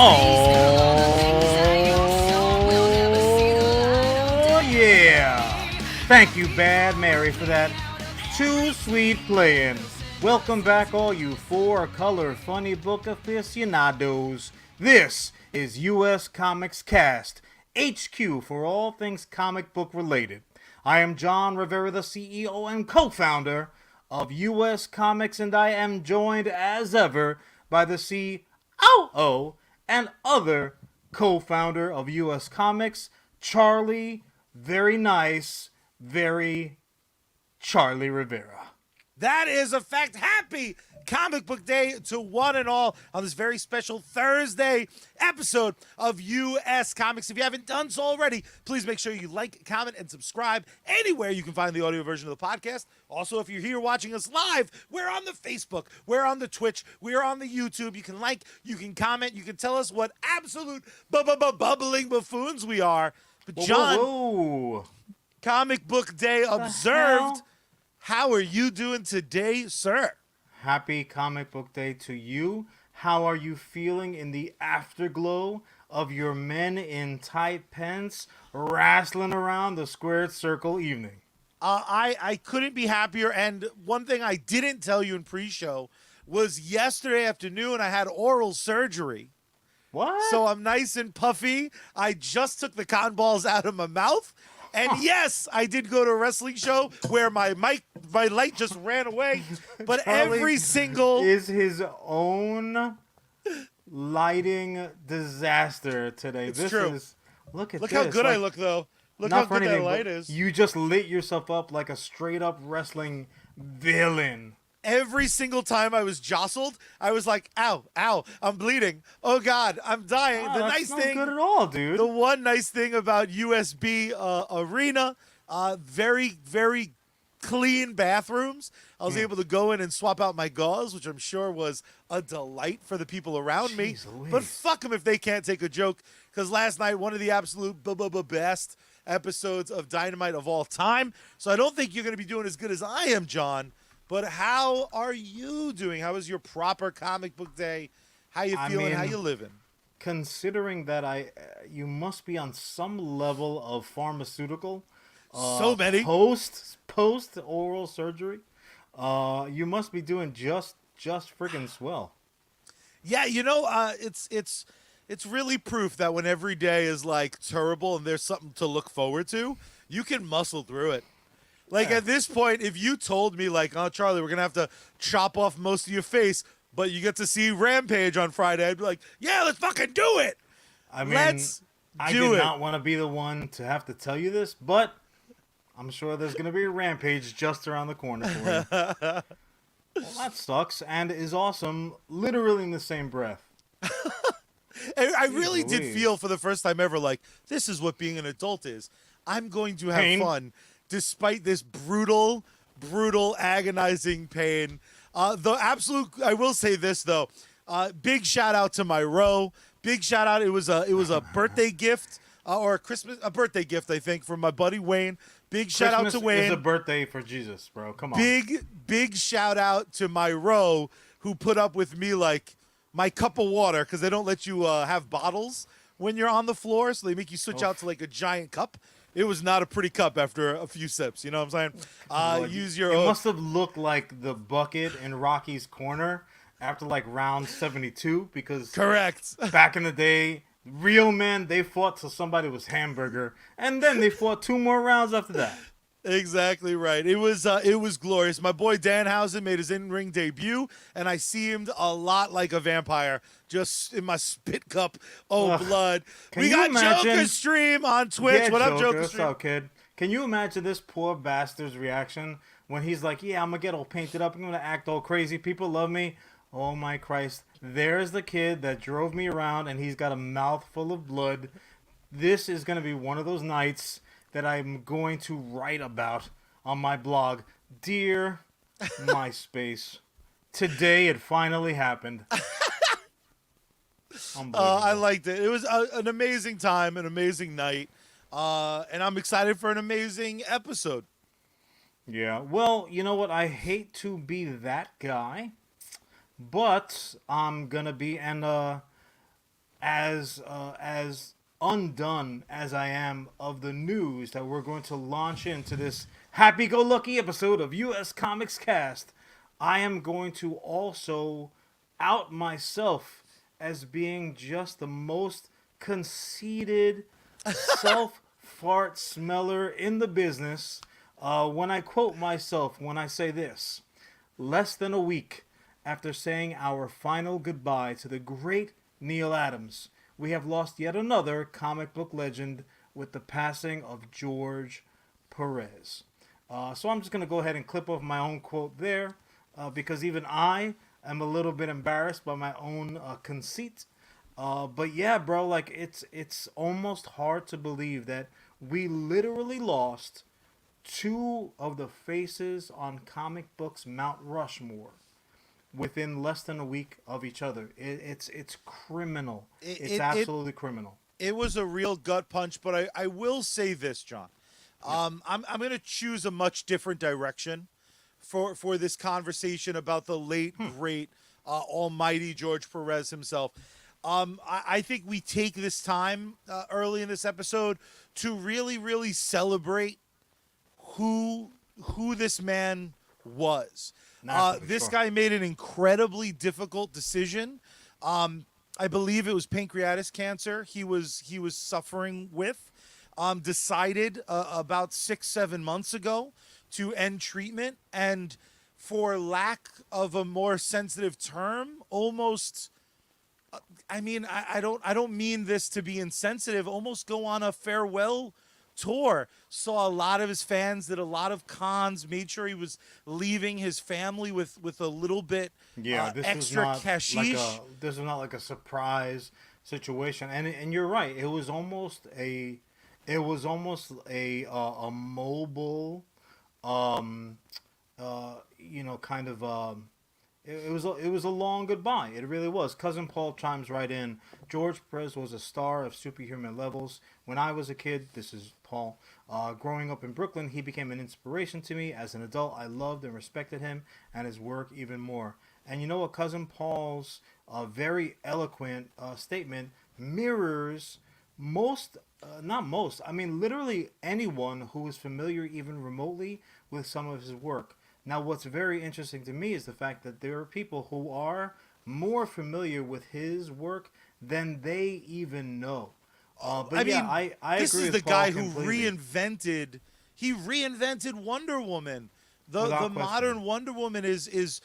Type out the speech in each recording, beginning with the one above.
Oh, yeah. Thank you, Bad Mary, for that too sweet playing. Welcome back, all you four-color funny book aficionados. This is US Comics Cast, HQ for all things comic book related. I am John Rivera, the CEO and co-founder of US Comics, and I am joined as ever by the COO and other co-founder of US Comics, Charlie, very nice, very Charlie Rivera. That is a fact. Happy Comic Book Day to one and all on this very special Thursday episode of US Comics. If you haven't done so already, please make sure you like, comment, and subscribe anywhere you can find the audio version of the podcast. Also, if you're here watching us live, we're on the Facebook, we're on the Twitch, we're on the YouTube. You can like, you can comment, you can tell us what absolute bubbling buffoons we are. But John, Comic Book Day observed. How are you doing today, sir? Happy Comic Book Day to you. How are you feeling in the afterglow of your men in tight pants wrestling around the squared circle evening? I couldn't be happier. And one thing I didn't tell you in pre-show was yesterday afternoon I had oral surgery. What? So I'm nice and puffy. I just took the cotton balls out of my mouth. And yes, I did go to a wrestling show where my light just ran away. But Charlie every single is his own lighting disaster today. It's this true. Is look at Look this. how good I look though. Look how good that light is. You just lit yourself up like a straight up wrestling villain. Every single time I was jostled, I was like, ow, ow, I'm bleeding. Oh, God, I'm dying. Oh, The that's nice not thing, good at all, dude. the one nice thing about USB Arena, very, very clean bathrooms. I was able to go in and swap out my gauze, which I'm sure was a delight for the people around me. Jeez But Louise. fuck them if they can't take a joke, because last night, one of the absolute best episodes of Dynamite of all time. So I don't think you're going to be doing as good as I am, John. But how are you doing? How was your proper comic book day? How you feeling? How you living? Considering that you must be on some level of pharmaceutical, So many. post oral surgery, you must be doing just freaking swell. Yeah, it's really proof that when every day is like terrible and there's something to look forward to, you can muscle through it. Like at this point, if you told me like, oh, Charlie, we're going to have to chop off most of your face, but you get to see Rampage on Friday, I'd be like, yeah, let's fucking do it. I mean, Let's I do did it. not want to be the one to have to tell you this, but I'm sure there's going to be a Rampage just around the corner for you. Well, that sucks and is awesome, literally in the same breath. I really did Louise. feel for the first time ever like, this is what being an adult is. I'm going to have Pain. fun despite this brutal, agonizing pain. I will say this though. Big shout out to my row. Big shout out. It was a birthday gift or a birthday gift, I think, from my buddy Wayne. Big shout out to Wayne. It's a birthday for Jesus, bro. Come on. Big shout out to my row who put up with me like my cup of water because they don't let you have bottles when you're on the floor, so they make you switch out to like a giant cup. It was not a pretty cup after a few sips. You know what I'm saying? Use your. It must have looked like the bucket in Rocky's corner after like round 72 because Correct. back in the day, real men, they fought till somebody was hamburger, and then they fought 2 more rounds after that. Exactly right. It was glorious. My boy Danhausen made his in-ring debut, and I seemed a lot like a vampire, just in my spit cup. Oh, blood. We got Joker stream on Twitch. Yeah, what up, Joker What's stream? up, kid? Can you imagine this poor bastard's reaction when he's like, yeah, I'm going to get all painted up. I'm going to act all crazy. People love me. Oh, my Christ. There's the kid that drove me around, and he's got a mouth full of blood. This is going to be one of those nights that I'm going to write about on my blog. Dear MySpace, today it finally happened. I liked it. It was an amazing time, an amazing night, and I'm excited for an amazing episode. Yeah, well, you know what? I hate to be that guy, but I'm gonna be, and as undone as I am of the news that we're going to launch into this happy-go-lucky episode of U.S. Comics Cast, I am going to also out myself as being just the most conceited self fart smeller in the business. When I quote myself, when I say this, less than a week after saying our final goodbye to the great Neal Adams, we have lost yet another comic book legend with the passing of George Pérez. So I'm just going to go ahead and clip off my own quote there because even I am a little bit embarrassed by my own conceit. But yeah, bro, like it's almost hard to believe that we literally lost two of the faces on comic books Mount Rushmore within less than a week of each other. It's criminal. It's absolutely criminal. It was a real gut punch, but I will say this, John. I'm going to choose a much different direction for this conversation about the late great almighty George Pérez himself. I think we take this time early in this episode to really celebrate who this man was. This Sure. guy made an incredibly difficult decision. I believe it was pancreatic cancer he was suffering with. Decided about 6-7 months ago to end treatment, and for lack of a more sensitive term, almost. I mean, I don't mean this to be insensitive. Almost go on a farewell tour. Saw a lot of his fans, did a lot of cons, made sure he was leaving his family with a little bit This extra is not cashish. this is not like a surprise situation, and you're right. It was almost a mobile, kind of. It was a long goodbye. It really was. Cousin Paul chimes right in. George Pérez was a star of superhuman levels. When I was a kid, this is Paul. Growing up in Brooklyn, he became an inspiration to me. As an adult, I loved and respected him and his work even more. And you know what? Cousin Paul's very eloquent statement mirrors not most, I mean, literally anyone who is familiar even remotely with some of his work. Now, what's very interesting to me is the fact that there are people who are more familiar with his work than they even know. But yeah, I this agree is with the Paul guy who completely. reinvented Wonder Woman. Without The question. modern Wonder Woman is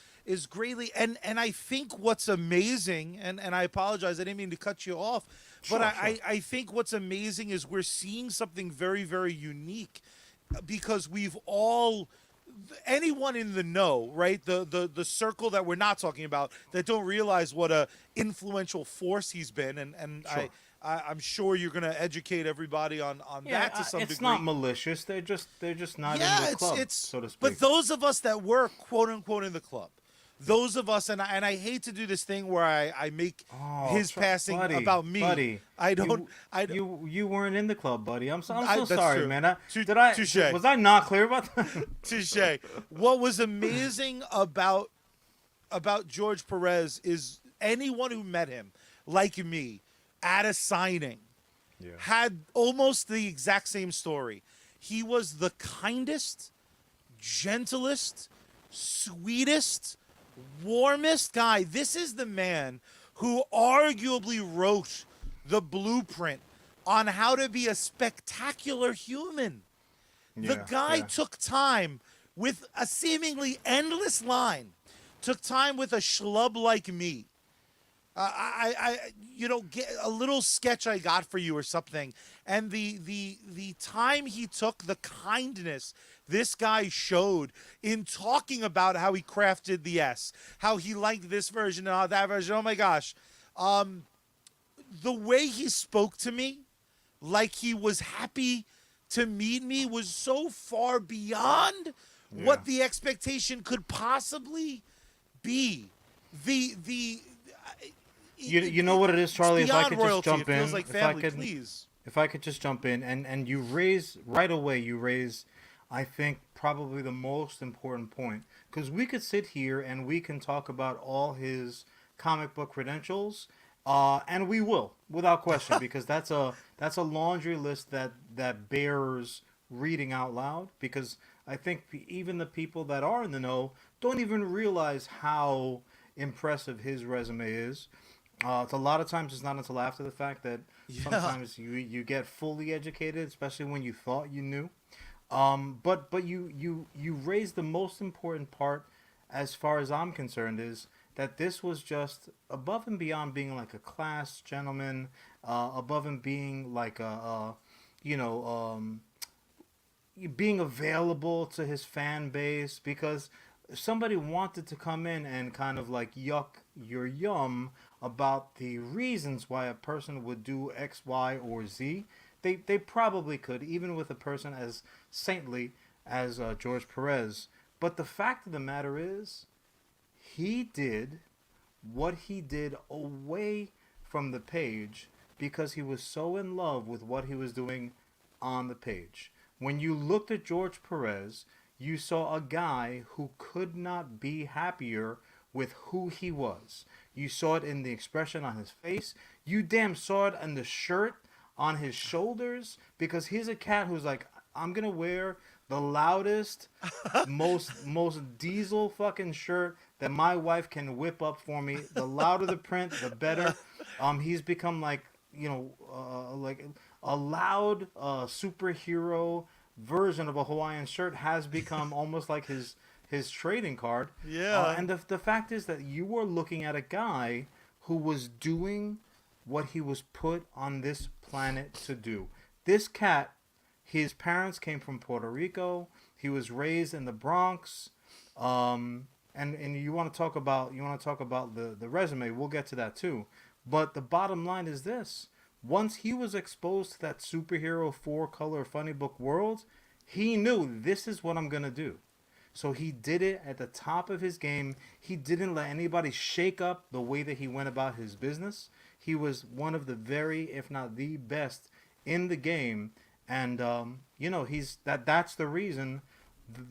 greatly, and I think what's amazing, and I apologize, I didn't mean to cut you off, but I think what's amazing is we're seeing something very unique because we've all, anyone in the know, right? The circle that we're not talking about, that don't realize what a influential force he's been, and Sure. I'm sure you're going to educate everybody on that to some It's degree. not malicious. They're just not in Yeah, the club, it's so to speak. but those of us that were quote unquote in the club, those of us, and I hate to do this thing where I make his passing buddy, about me. buddy. I don't. You weren't in the club, buddy. I'm so That's sorry, true. man. Touche. Was I not clear about that? Touche. What was amazing about George Pérez is anyone who met him, like me, at a signing, had almost the exact same story. He was the kindest, gentlest, sweetest, warmest guy. This is the man who arguably wrote the blueprint on how to be a spectacular human. The guy took time with a seemingly endless line, took time with a schlub like me. Get a little sketch I got for you or something. And the time he took, the kindness this guy showed in talking about how he crafted the S, how he liked this version and that version. Oh my gosh. The way he spoke to me, like he was happy to meet me, was so far beyond what the expectation could possibly be. You know what it is, Charlie? It's If I beyond could royalty. just jump It feels in, like if I family, could, please. if I could just jump in, and you raise right away. You raise, I think, probably the most important point, because we could sit here and we can talk about all his comic book credentials, And we will, without question, because that's a laundry list that bears reading out loud. Because I think even the people that are in the know don't even realize how impressive his resume is. It's a lot of times it's not until after the fact that Yeah. sometimes you get fully educated, especially when you thought you knew. But you raised the most important part, as far as I'm concerned, is that this was just above and beyond being like a class gentleman, above and being like you know, being available to his fan base, because if somebody wanted to come in and kind of like yuck your yum about the reasons why a person would do X, Y, or Z, they probably could, even with a person as saintly as George Perez. But the fact of the matter is, he did what he did away from the page because he was so in love with what he was doing on the page. When you looked at George Perez, you saw a guy who could not be happier with who he was. You saw it in the expression on his face. You damn saw it in the shirt on his shoulders, because he's a cat who's like, I'm gonna wear the loudest, most diesel fucking shirt that my wife can whip up for me. The louder the print, the better. He's become like, like a loud superhero version of a Hawaiian shirt has become almost like his trading card. Yeah. And the fact is that you were looking at a guy who was doing what he was put on this planet to do. This cat, his parents came from Puerto Rico. He was raised in the Bronx. And you want to talk about the resume. We'll get to that too. But the bottom line is this: once he was exposed to that superhero four color funny book world, he knew this is what I'm gonna do. So he did it at the top of his game. He didn't let anybody shake up the way that he went about his business. He was one of the very, if not the best in the game. And that's the reason,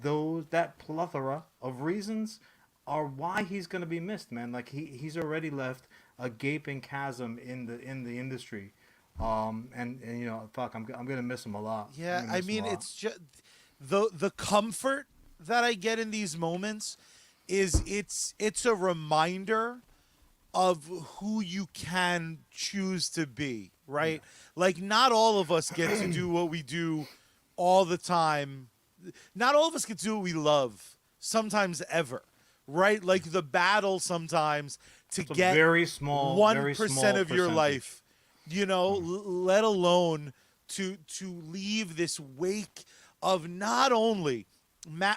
those that plethora of reasons are why he's gonna be missed, man. Like he's already left a gaping chasm in the industry. And fuck, I'm gonna miss him a lot. I'm Yeah, gonna I miss him a mean, lot. it's just the comfort that I get in these moments is it's a reminder of who you can choose to be, Yeah. right? Like not all of us get to do what we do all the time. Not all of us get to do what we love sometimes ever, right? Like the battle sometimes to It's a get very 1% small of your percentage. life, let alone to leave this wake of not only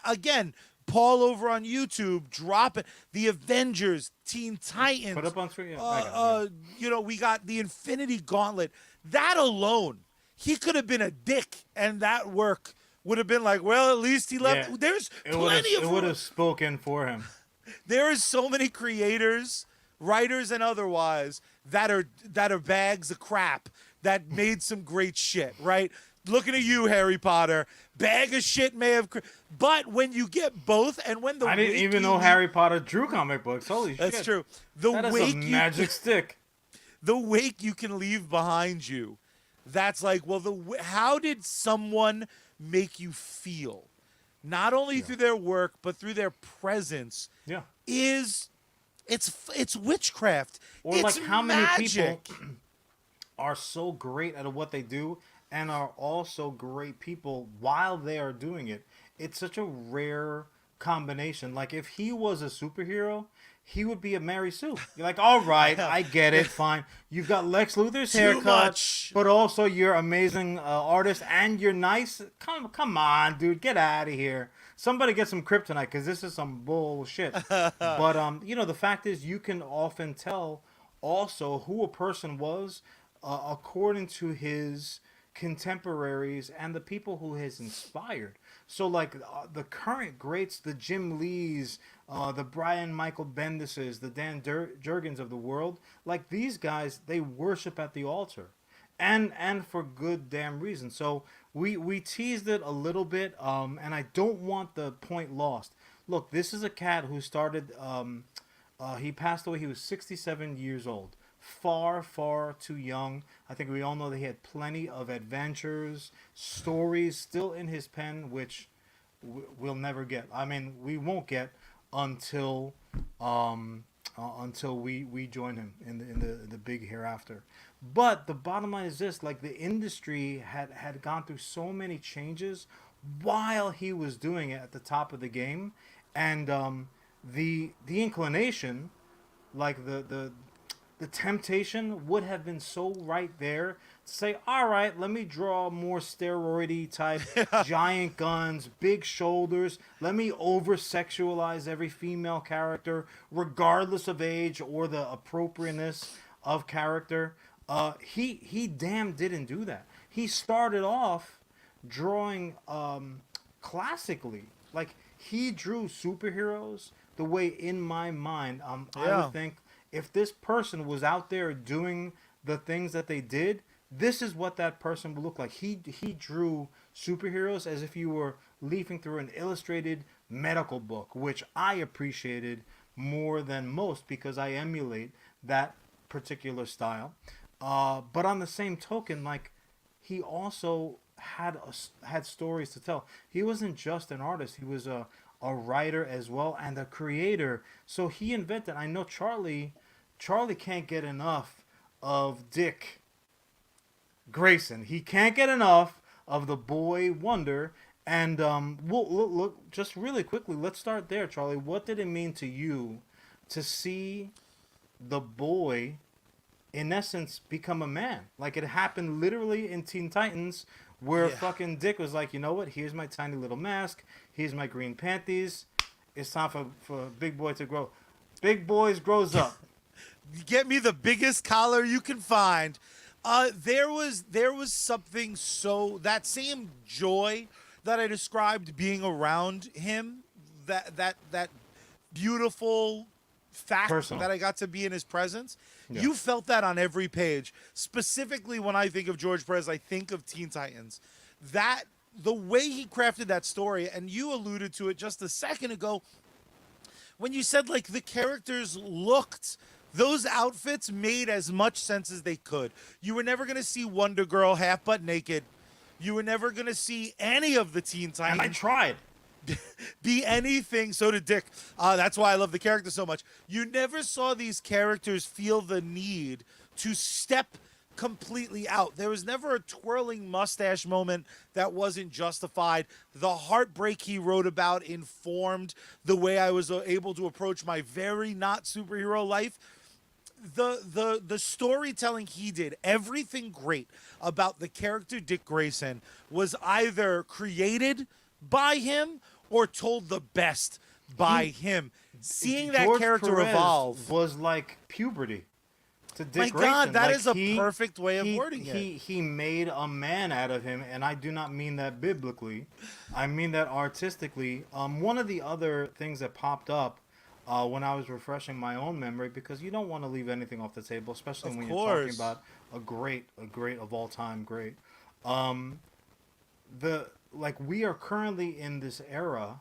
again, Paul over on YouTube dropping the Avengers, Teen Put Titans. up on screen. Yeah, I got it. We got the Infinity Gauntlet. That alone, he could have been a dick, and that work would have been like, well, at least he Yeah, left. There's it would have plenty it would of. have spoken for him. There is so many creators, writers and otherwise, that are bags of crap that made some great shit, right? Looking at you, Harry Potter, bag of shit may have, but when you get both, and when the I didn't wake even you know leave, Harry Potter drew comic books. Holy that's shit! true. The That is a wake you, magic stick. the wake you can leave behind you, that's like, well, how did someone make you feel? Not only Yeah. through their work, but through their presence, Yeah. is it's witchcraft. Or It's like how many people magic. are so great at what they do and are also great people while they are doing it. It's such a rare combination. Like if he was a superhero, he would be a Mary Sue. You're like, all right, I get it, fine. You've got Lex Luthor's Too haircut, much. but also you're amazing artist and you're nice. Come on, dude, get out of here. Somebody get some kryptonite because this is some bullshit. But the fact is, you can often tell also who a person was according to his contemporaries and the people who has inspired. So like the current greats, the Jim Lees, the Brian Michael Bendises, the Dan Jurgens of the world, like these guys, they worship at the altar, and for good damn reason. So we teased it a little bit, and I don't want the point lost. Look, this is a cat who started. He passed away. He was 67 years old. far, far too young. I think we all know that he had plenty of adventures, stories still in his pen, which we'll never get. I mean, we won't get until until we join him in the big hereafter. But the bottom line is this: like the industry had gone through so many changes while he was doing it at the top of the game, and the inclination, like the temptation would have been so right there to say, all right, let me draw more steroidy type, giant guns, big shoulders. Let me over sexualize every female character, regardless of age or the appropriateness of character. He damn didn't do that. He started off drawing classically. Like he drew superheroes the way in my mind I would think if this person was out there doing the things that they did, this is what that person would look like. He drew superheroes as if you were leafing through an illustrated medical book, which I appreciated more than most because I emulate that particular style. But on the same token, like he also had stories to tell. He wasn't just an artist; he was a writer as well and a creator. So he invented. I know Charlie can't get enough of Dick Grayson. He can't get enough of the boy wonder. And we'll look just really quickly. Let's start there, Charlie. What did it mean to you to see the boy, in essence, become a man? Like it happened literally in Teen Titans, where fucking Dick was like, you know what? Here's my tiny little mask. Here's my green panties. It's time for Big Boy to grow. Big Boys grows up. Get me the biggest collar you can find. There was something so that same joy that I described being around him, that beautiful fact Personal. that I got to be in his presence. Yeah. You felt that on every page. Specifically, when I think of George Pérez, I think of Teen Titans. That the way he crafted that story, and you alluded to it just a second ago, when you said like the characters looked. Those outfits made as much sense as they could. You were never going to see Wonder Girl half butt naked. You were never going to see any of the Teen Titans. And I tried. Be anything. So did Dick. That's why I love the character so much. You never saw these characters feel the need to step completely out. There was never a twirling mustache moment that wasn't justified. The heartbreak he wrote about informed the way I was able to approach my very not superhero life. The storytelling he did, everything great about the character Dick Grayson was either created by him or told the best by him. Seeing that George character Pérez evolve was like puberty to Dick my Grayson. God, that like is a perfect way of wording it. He made a man out of him, and I do not mean that biblically. I mean that artistically. One of the other things that popped up when I was refreshing my own memory, because you don't want to leave anything off the table, especially when you're talking about a great of all time great. We are currently in this era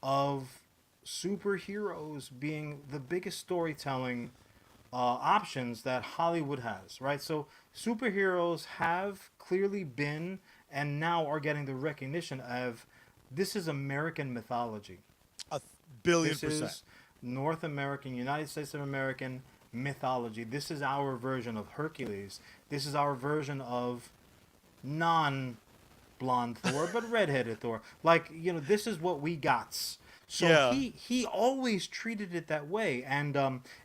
of superheroes being the biggest storytelling options that Hollywood has, right? So superheroes have clearly been and now are getting the recognition of this is American mythology. 1,000,000,000%. This is North American, United States of American mythology. This is our version of Hercules. This is our version of non-blonde Thor, but redheaded Thor. Like, this is what we got. So he always treated it that way. And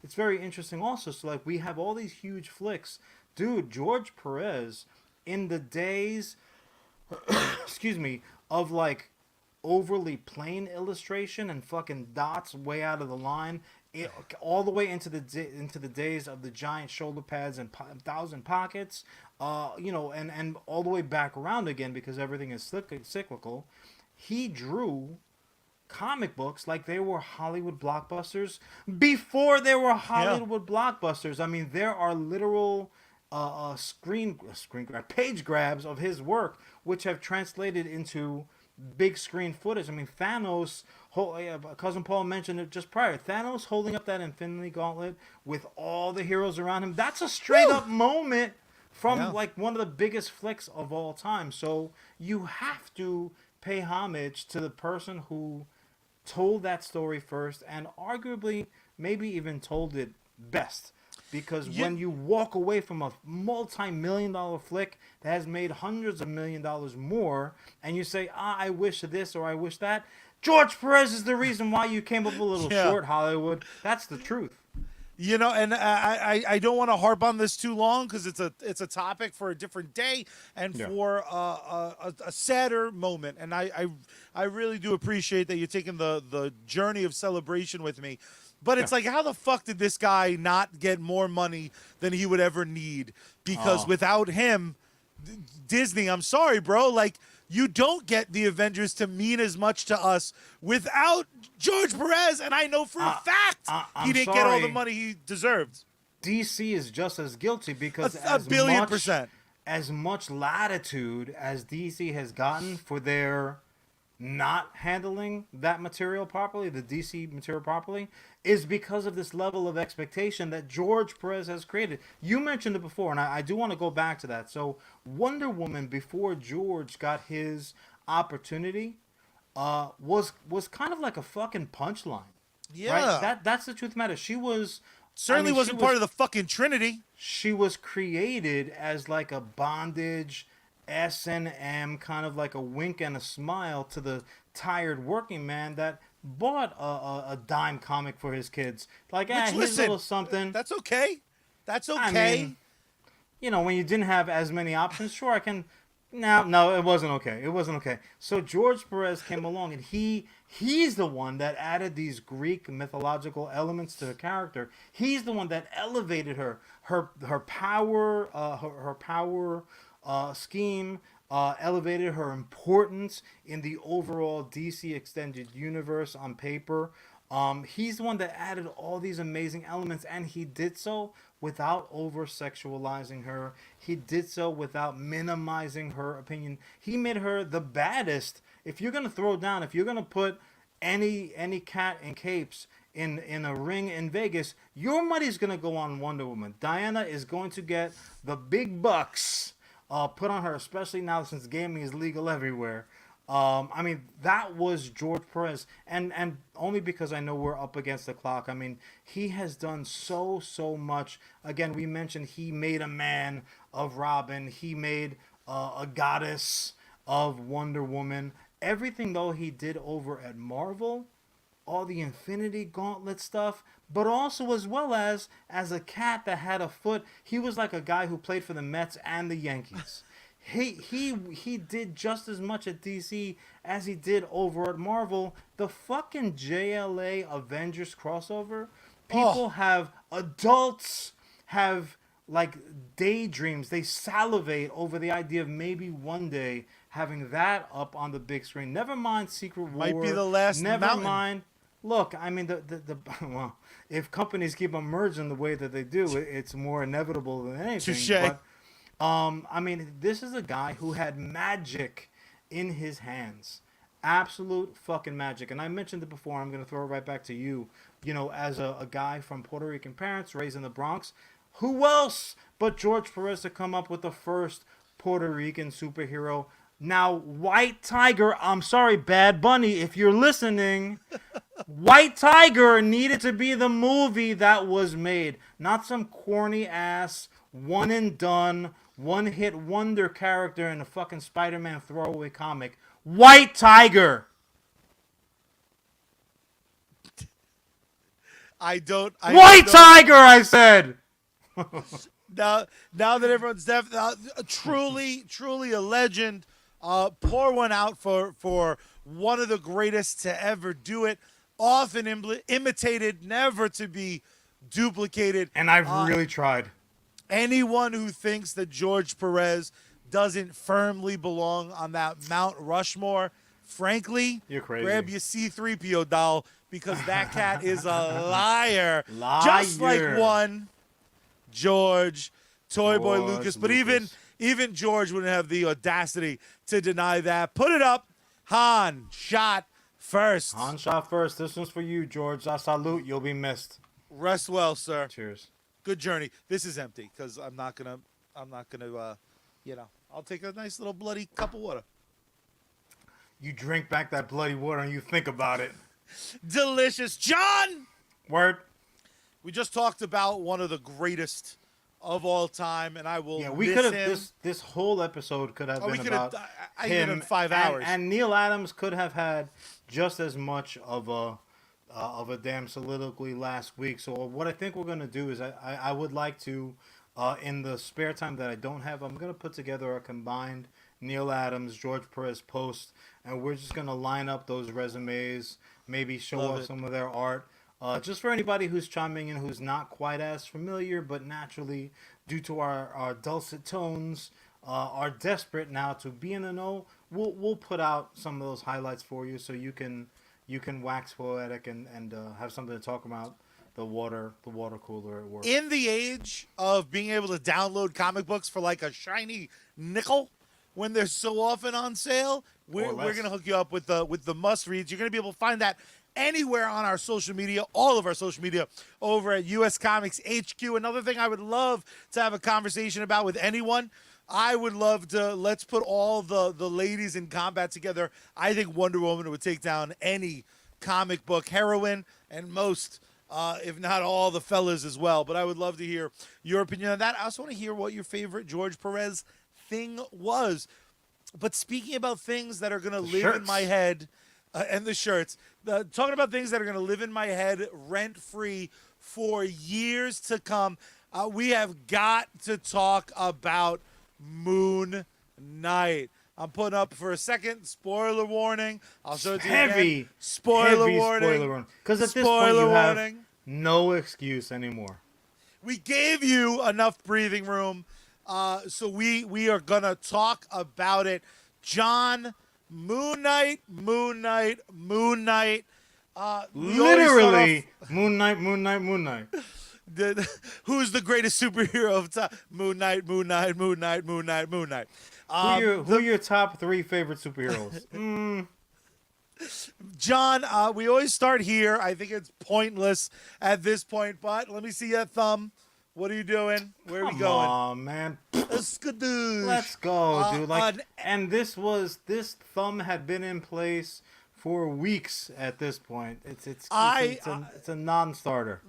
it's very interesting also. So, like, we have all these huge flicks. Dude, George Pérez, in the days, excuse me, of, like, overly plain illustration and fucking dots way out of the line, all the way into the days of the giant shoulder pads and 1,000 pockets, and all the way back around again because everything is cyclical. He drew comic books like they were Hollywood blockbusters before they were Hollywood blockbusters. I mean, there are literal page grabs of his work which have translated into big screen footage. I mean, Thanos, Cousin Paul mentioned it just prior. Thanos holding up that Infinity Gauntlet with all the heroes around him. That's a straight up moment from like one of the biggest flicks of all time. So you have to pay homage to the person who told that story first and arguably maybe even told it best. Because when you walk away from a multi-million-dollar flick that has made hundreds of $1,000,000 more, and you say, I wish this or I wish that, George Pérez is the reason why you came up a little short, Hollywood. That's the truth. You know, and I don't want to harp on this too long because it's a topic for a different day and for a sadder moment. And I really do appreciate that you're taking the journey of celebration with me. But it's like, how the fuck did this guy not get more money than he would ever need? Because without him, Disney, I'm sorry, bro, like, you don't get the Avengers to mean as much to us without George Pérez, and I know for a fact he didn't get all the money he deserved. DC is just as guilty because a billion percent. As much latitude as DC has gotten for their not handling that material properly, the DC material properly, is because of this level of expectation that George Pérez has created. You mentioned it before, and I do want to go back to that. So Wonder Woman, before George got his opportunity, was kind of like a fucking punchline. Yeah. Right? That's the truth of the matter. She was... Certainly wasn't part of the fucking Trinity. She was created as like a bondage... S&M, kind of like a wink and a smile to the tired working man that bought a dime comic for his kids. Like, here's a little something. That's okay. That's okay. I mean, you know, when you didn't have as many options, sure, I can... No, it wasn't okay. It wasn't okay. So George Pérez came along, and he's the one that added these Greek mythological elements to the character. He's the one that elevated her power, her power... scheme, elevated her importance in the overall DC extended universe on paper. He's the one that added all these amazing elements, and he did so without over-sexualizing her. He did so without minimizing her opinion. He made her the baddest. If you're going to throw down, if you're going to put any cat in capes in a ring in Vegas, your money's going to go on Wonder Woman. Diana is going to get the big bucks put on her, especially now since gaming is legal everywhere. I mean, that was George Pérez, and only because I know we're up against the clock. I mean, he has done so much. Again, we mentioned he made a man of Robin. He made a goddess of Wonder Woman. Everything, though, he did over at Marvel, all the Infinity Gauntlet stuff, but also as well as a cat that had a foot. He was like a guy who played for the Mets and the Yankees. He did just as much at DC as he did over at Marvel. The fucking JLA Avengers crossover, adults have like daydreams. They salivate over the idea of maybe one day having that up on the big screen. Never mind Secret War. Might be the last Never mind. Look, I mean, well, if companies keep on merging the way that they do, it's more inevitable than anything. Touché. But, I mean, this is a guy who had magic in his hands. Absolute fucking magic. And I mentioned it before. I'm going to throw it right back to you. You know, as a guy from Puerto Rican parents raised in the Bronx, who else but George Pérez to come up with the first Puerto Rican superhero? Now, White Tiger, I'm sorry, Bad Bunny, if you're listening, White Tiger needed to be the movie that was made. Not some corny ass, one and done, one hit wonder character in a fucking Spider-Man throwaway comic. White Tiger! White Tiger, I said! Now that everyone's deaf, truly a legend. Pour one out for one of the greatest to ever do it. Often imitated, never to be duplicated. And I've really tried. Anyone who thinks that George Pérez doesn't firmly belong on that Mount Rushmore, frankly, you're crazy. Grab your C-3PO doll, because that cat is a liar. Just like one George Toy Boy Lucas. But even George wouldn't have the audacity to deny that. Put it up. Han shot first. Han shot first. This one's for you, George. I salute. You'll be missed. Rest well, sir. Cheers. Good journey. This is empty because I'm not gonna, I'll take a nice little bloody cup of water. You drink back that bloody water and you think about it. Delicious. John! Word. We just talked about one of the greatest of all time, and I will We miss could have him. this whole episode could have been about I him in 5 hours. and Neal Adams could have had just as much of a damn soliloquy last week. So what I think we're gonna do is I would like to in the spare time that I don't have, I'm gonna put together a combined Neal Adams, George Pérez post, and we're just gonna line up those resumes, maybe show off some of their art. Just for anybody who's chiming in who's not quite as familiar, but naturally, due to our dulcet tones, are desperate now to be in the know, we'll put out some of those highlights for you so you can wax poetic and have something to talk about the water cooler at work. In the age of being able to download comic books for like a shiny nickel when they're so often on sale, we're going to hook you up with the must reads. You're going to be able to find that anywhere on our social media, all of our social media over at US Comics HQ. Another thing I would love to have a conversation about with anyone, I would love to, let's put all the ladies in combat together. I think Wonder Woman would take down any comic book heroine and most, if not all, the fellas as well. But I would love to hear your opinion on that. I also want to hear what your favorite George Pérez thing was. But speaking about things that are going to live in my head, and the shirts, talking about things that are going to live in my head rent-free for years to come, we have got to talk about Moonknight. I'm putting up for a second. Spoiler warning. I'll show it to you again. Spoiler warning. Because at this point you have no excuse anymore. We gave you enough breathing room, so we are going to talk about it. John, Moonknight. Literally, Moonknight. Who's the greatest superhero of time? Moonknight. Who are your top 3 favorite superheroes? John, we always start here. I think it's pointless at this point, but let me see your thumb. What are you doing? Where are we going? Oh man. Let's go, dude. And this thumb had been in place for weeks at this point. It's a non-starter.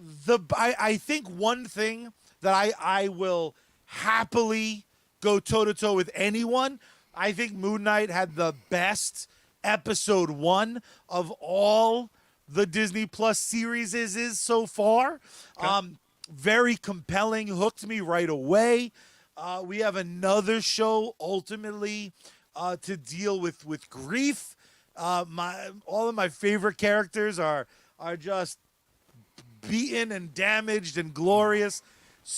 I think one thing that I will happily go toe-to-toe with anyone, I think Moonknight had the best episode 1 of all the Disney Plus series is so far. Okay. Very compelling, hooked me right away. We have another show ultimately to deal with grief. All of my favorite characters are just beaten and damaged and glorious.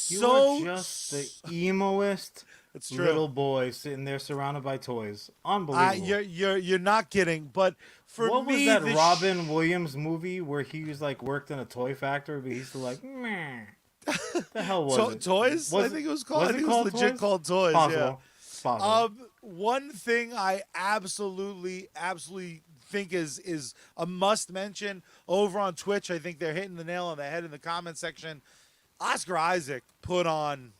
You are just the emoest it's true. Little boy sitting there surrounded by toys. Unbelievable. You're not kidding. But for what me, was that Robin Williams movie where he was like worked in a toy factory, but he's still like, meh. The hell was it? Toys? I think it was called. I think it was legit called Toys. Possible. Yeah. Possible. One thing I absolutely think is a must mention over on Twitch. I think they're hitting the nail on the head in the comment section. Oscar Isaac put on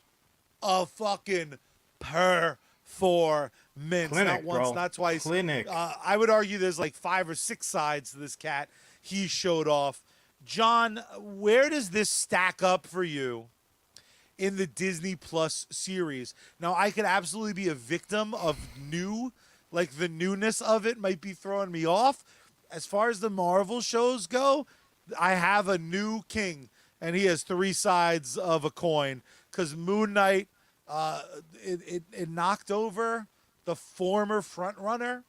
a fucking performance. Not once, not twice. Clinic. I would argue there's like 5 or 6 sides to this cat. He showed off. John, where does this stack up for you in the Disney Plus series? Now, I could absolutely be a victim of the newness of it might be throwing me off. As far as the Marvel shows go, I have a new king, and he has 3 sides of a coin. Because Moonknight, it knocked over the former frontrunner,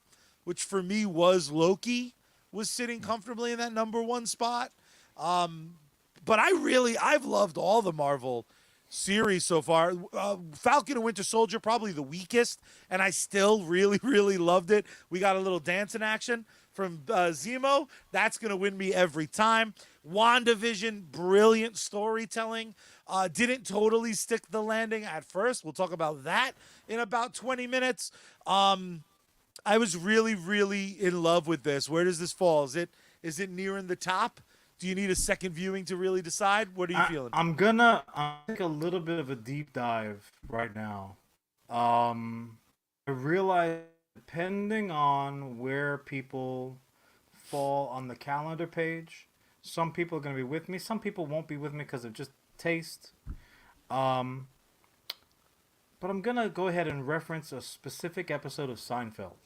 which for me was Loki, was sitting comfortably in that number 1 spot. But I've loved all the Marvel series so far. Falcon and Winter Soldier, probably the weakest, and I still really, really loved it. We got a little dancing action from Zemo. That's going to win me every time. WandaVision, brilliant storytelling. Didn't totally stick the landing at first. We'll talk about that in about 20 minutes. I was really, really in love with this. Where does this fall? Is it nearing the top? Do you need a second viewing to really decide? What are you feeling? I'm take a little bit of a deep dive right now. Um, I realize depending on where people fall on the calendar page, some people are going to be with me. Some people won't be with me because of just taste. Um, but I'm going to go ahead and reference a specific episode of Seinfeld.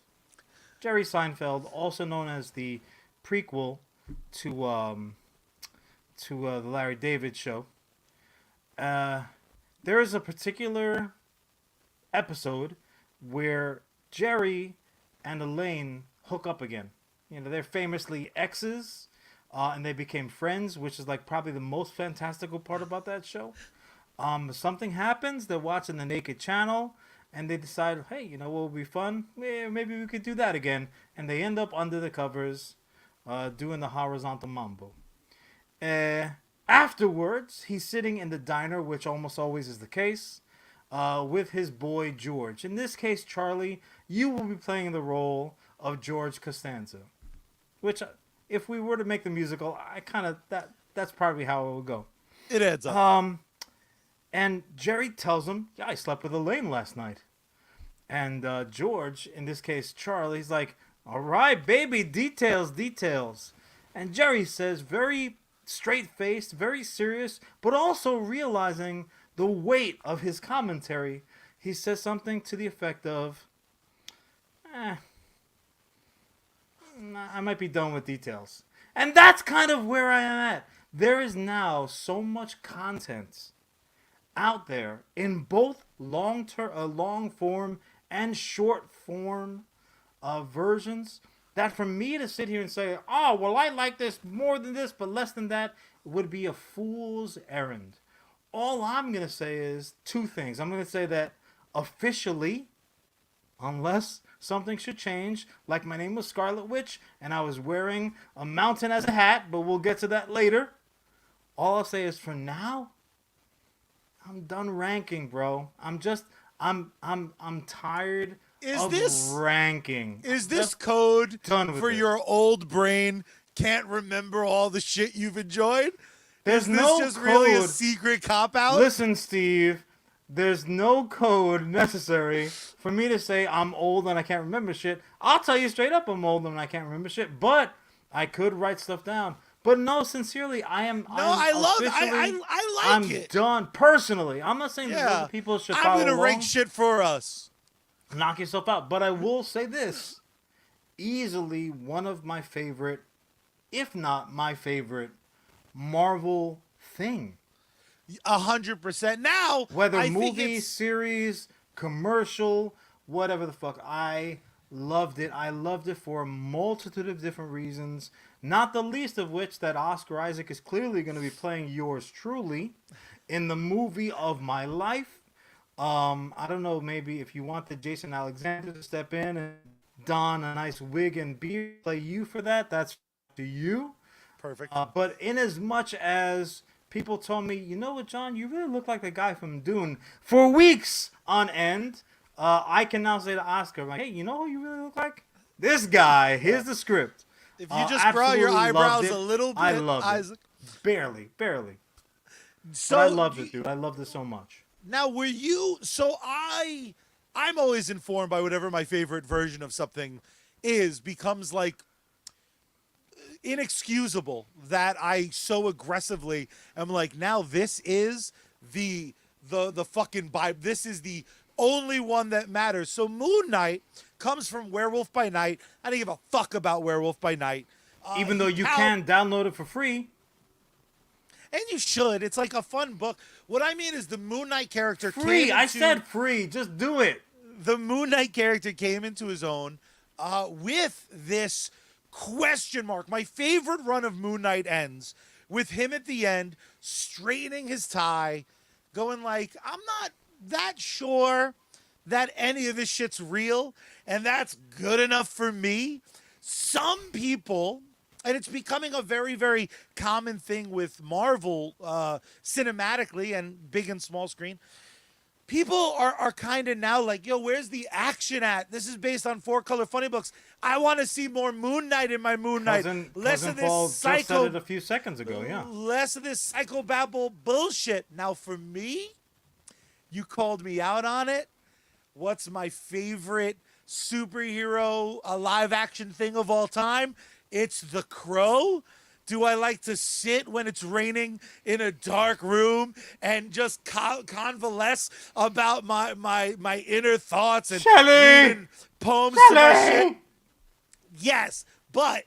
Jerry Seinfeld, also known as the prequel to the Larry David show. Uh, there is a particular episode where Jerry and Elaine hook up again. You know, they're famously exes, and they became friends, which is like probably the most fantastical part about that show. Something happens. They're watching the Naked Channel, and they decide, hey, you know what would be fun? Maybe we could do that again. And they end up under the covers, doing the horizontal mambo. Afterwards, he's sitting in the diner, which almost always is the case, with his boy George. In this case, Charlie, you will be playing the role of George Costanza, which, if we were to make the musical, that's probably how it would go. It adds up. And Jerry tells him, yeah, I slept with Elaine last night. And George, in this case Charlie, he's like, all right, baby, details, details. And Jerry says, very straight-faced, very serious, but also realizing the weight of his commentary, he says something to the effect of, I might be done with details. And that's kind of where I am at. There is now so much content out there in both long form and short form versions, that for me to sit here and say, oh, well, I like this more than this, but less than that, would be a fool's errand. All I'm going to say is two things. I'm going to say that officially, unless something should change, like my name was Scarlet Witch and I was wearing a mountain as a hat, but we'll get to that later. All I'll say is for now, I'm done ranking, bro. I'm tired of ranking. Is this code for it. your old brain can't remember all the shit you've enjoyed? There's no just code. Really a secret cop-out? Listen, Steve, there's no code necessary for me to say I'm old and I can't remember shit. I'll tell you straight up I'm old and I can't remember shit, but I could write stuff down. But no, sincerely, I like I'm it. I'm done. Personally, I'm not saying that other people should follow along. I'm gonna rank shit for us. Knock yourself out. But I will say this. Easily one of my favorite, if not my favorite, Marvel thing. 100%. Now, whether movie, series, commercial, whatever the fuck, I loved it. I loved it for a multitude of different reasons. Not the least of which that Oscar Isaac is clearly going to be playing yours truly in the movie of my life. I don't know, maybe if you wanted Jason Alexander to step in and don a nice wig and beard, play you for that, that's to you. Perfect. But in as much as people told me, you know what, John, you really look like the guy from Dune for weeks on end, I can now say to Oscar, like, hey, you know who you really look like? This guy. Here's the script. If you just draw your eyebrows a little bit, I love it. Barely. So but I loved it, dude. I loved it so much. Now, were you... So I'm always informed by whatever my favorite version of something is, becomes like inexcusable that I so aggressively am like, now this is the fucking Bible. This is the only one that matters. So Moonknight comes from Werewolf by Night. I don't give a fuck about Werewolf by Night. Even though you can download it for free. And you should. It's like a fun book. What I mean is the Moonknight character free. I said free. Just do it. The Moonknight character came into his own with this question mark. My favorite run of Moonknight ends with him at the end straightening his tie, going like, I'm not that sure that any of this shit's real, and that's good enough for me. Some people, and it's becoming a very, very common thing with Marvel cinematically and big and small screen, people are kind of now like, yo, where's the action at? This is based on 4-color funny books. I want to see more Moon Knight in my Moon Knight. Less Cousin of this Paul just said psycho. it a few seconds ago. Yeah. Less of this psychobabble bullshit. Now, for me, you called me out on it. What's my favorite superhero live action thing of all time? It's The Crow. Do I like to sit when it's raining in a dark room and just convalesce about my inner thoughts and reading poems to my shit? Yes, but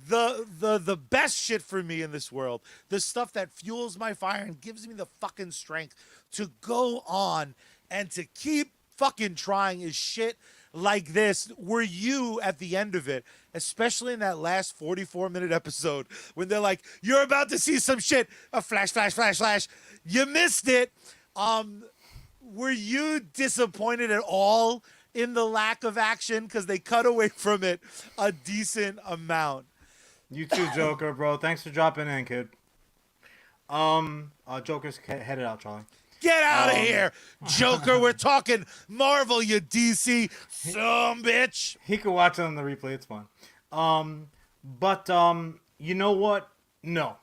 the best shit for me in this world, the stuff that fuels my fire and gives me the fucking strength to go on and to keep fucking trying is shit like this. Were you at the end of it, especially in that last 44-minute episode when they're like, you're about to see some shit, a flash, flash, flash, flash, you missed it. Were you disappointed at all in the lack of action? Because they cut away from it a decent amount. You too, Joker, bro. Thanks for dropping in, kid. Joker's headed out, Charlie. Get out of here, Joker. We're talking Marvel, you DC some bitch. He could watch it on the replay. It's fine. But you know what? No,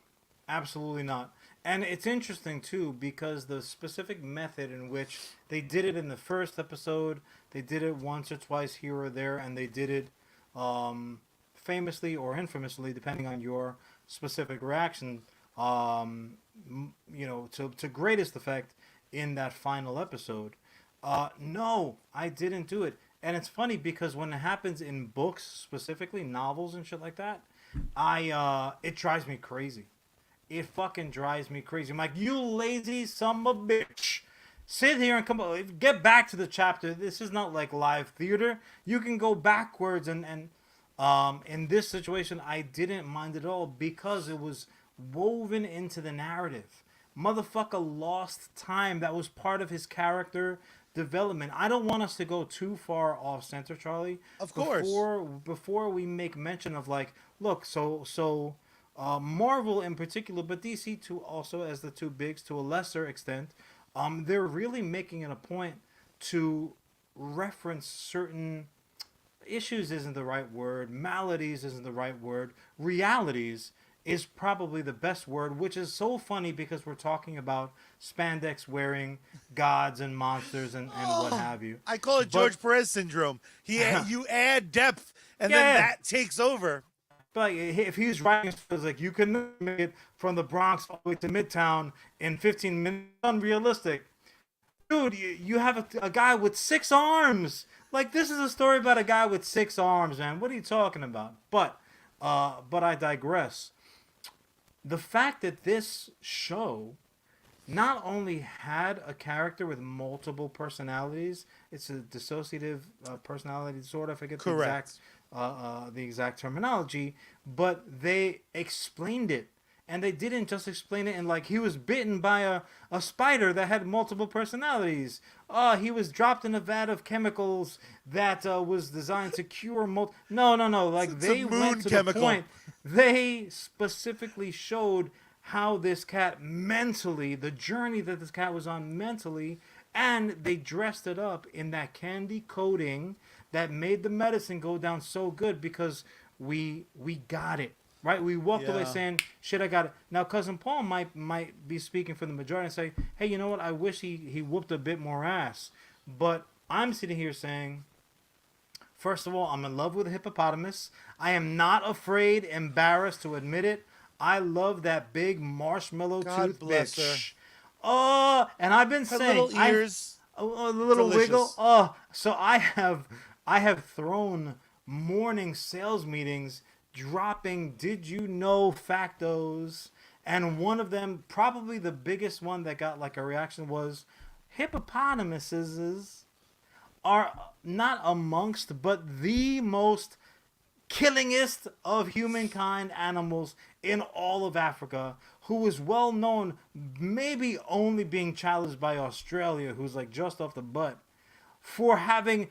absolutely not. And it's interesting, too, because the specific method in which they did it in the first episode, they did it once or twice here or there, and they did it famously or infamously, depending on your specific reaction, to greatest effect in that final episode. No, I didn't do it. And it's funny because when it happens in books, specifically novels and shit like that, it drives me crazy. It fucking drives me crazy. I'm like, you lazy son of a bitch. Sit here and get back to the chapter. This is not like live theater. You can go backwards and in this situation, I didn't mind at all because it was woven into the narrative. Motherfucker lost time. That was part of his character development. I don't want us to go too far off center, Charlie. Of course. Before we make mention of like, look, so Marvel in particular, but DC too also as the two bigs to a lesser extent, they're really making it a point to reference certain issues isn't the right word, maladies isn't the right word, realities is probably the best word, which is so funny because we're talking about spandex wearing gods and monsters and what have you. I call it George Pérez syndrome. You add depth and then that takes over. But if he's writing, it's like you can make it from the Bronx all the way to Midtown in 15 minutes. Unrealistic. Dude, you have a guy with 6 arms. Like, this is a story about a guy with 6 arms, man. What are you talking about? But I digress. The fact that this show not only had a character with multiple personalities, it's a dissociative personality disorder, I forget the exact terminology, but they explained it. And they didn't just explain it in like he was bitten by a spider that had multiple personalities. He was dropped in a vat of chemicals that was designed to cure No. Like they went to the point. They specifically showed how this cat mentally, the journey that this cat was on mentally, and they dressed it up in that candy coating that made the medicine go down so good because we got it. Right, we walked away saying, "Shit, I got it." Now, Cousin Paul might be speaking for the majority and say, "Hey, you know what? I wish he whooped a bit more ass." But I'm sitting here saying, first of all, I'm in love with a hippopotamus. I am not afraid, embarrassed to admit it. I love that big marshmallow tooth bitch. Oh, and I've been saying, little ears, a little delicious. wiggle. Oh, so I have thrown morning sales meetings, dropping did you know factos, and one of them, probably the biggest one that got like a reaction, was hippopotamuses are not amongst but the most killingest of humankind animals in all of Africa, who is well known, maybe only being challenged by Australia, who's like just off the butt, for having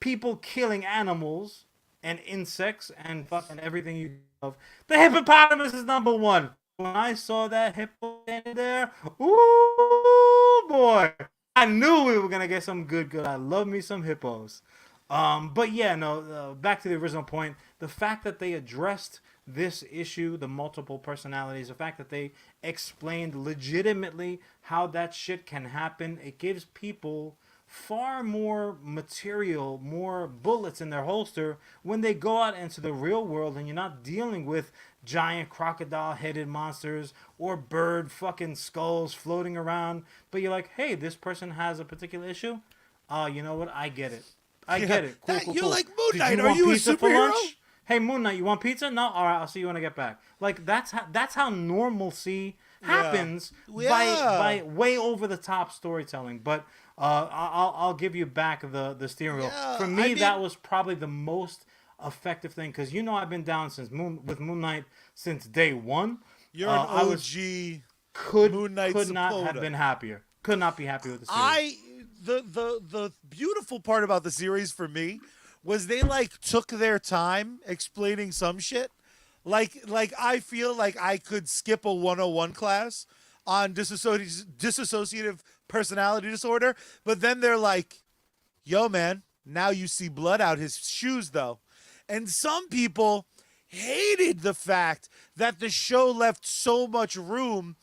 people killing animals and insects and fucking everything you love. The hippopotamus is number 1. When I saw that hippo in there, ooh boy, I knew we were gonna get some good. I love me some hippos. But yeah, no. Back to the original point. The fact that they addressed this issue, the multiple personalities, the fact that they explained legitimately how that shit can happen, it gives people far more material, more bullets in their holster when they go out into the real world and you're not dealing with giant crocodile headed monsters or bird fucking skulls floating around. But you're like, hey, this person has a particular issue. You know what? I get it. I get it. Cool, cool, You're cool. like Did Moonknight. you Are want you a pizza for superhero? lunch? Hey, Moonknight, you want pizza? No? All right, I'll see you when I get back. Like, that's how normalcy happens by way over the top storytelling. But I'll give you back the steering wheel. Yeah, For I me, mean- that was probably the most effective thing because I've been down with Moonknight since day one. You're an I OG. could Moon Knight could not have supporter. been happier. Could not be happy with the series. The beautiful part about the series for me was they like took their time explaining some shit. Like I feel like I could skip a 101 class on dissociative personality disorder, but then they're like, "Yo, man, now you see blood out his shoes, though." And some people hated the fact that the show left so much room.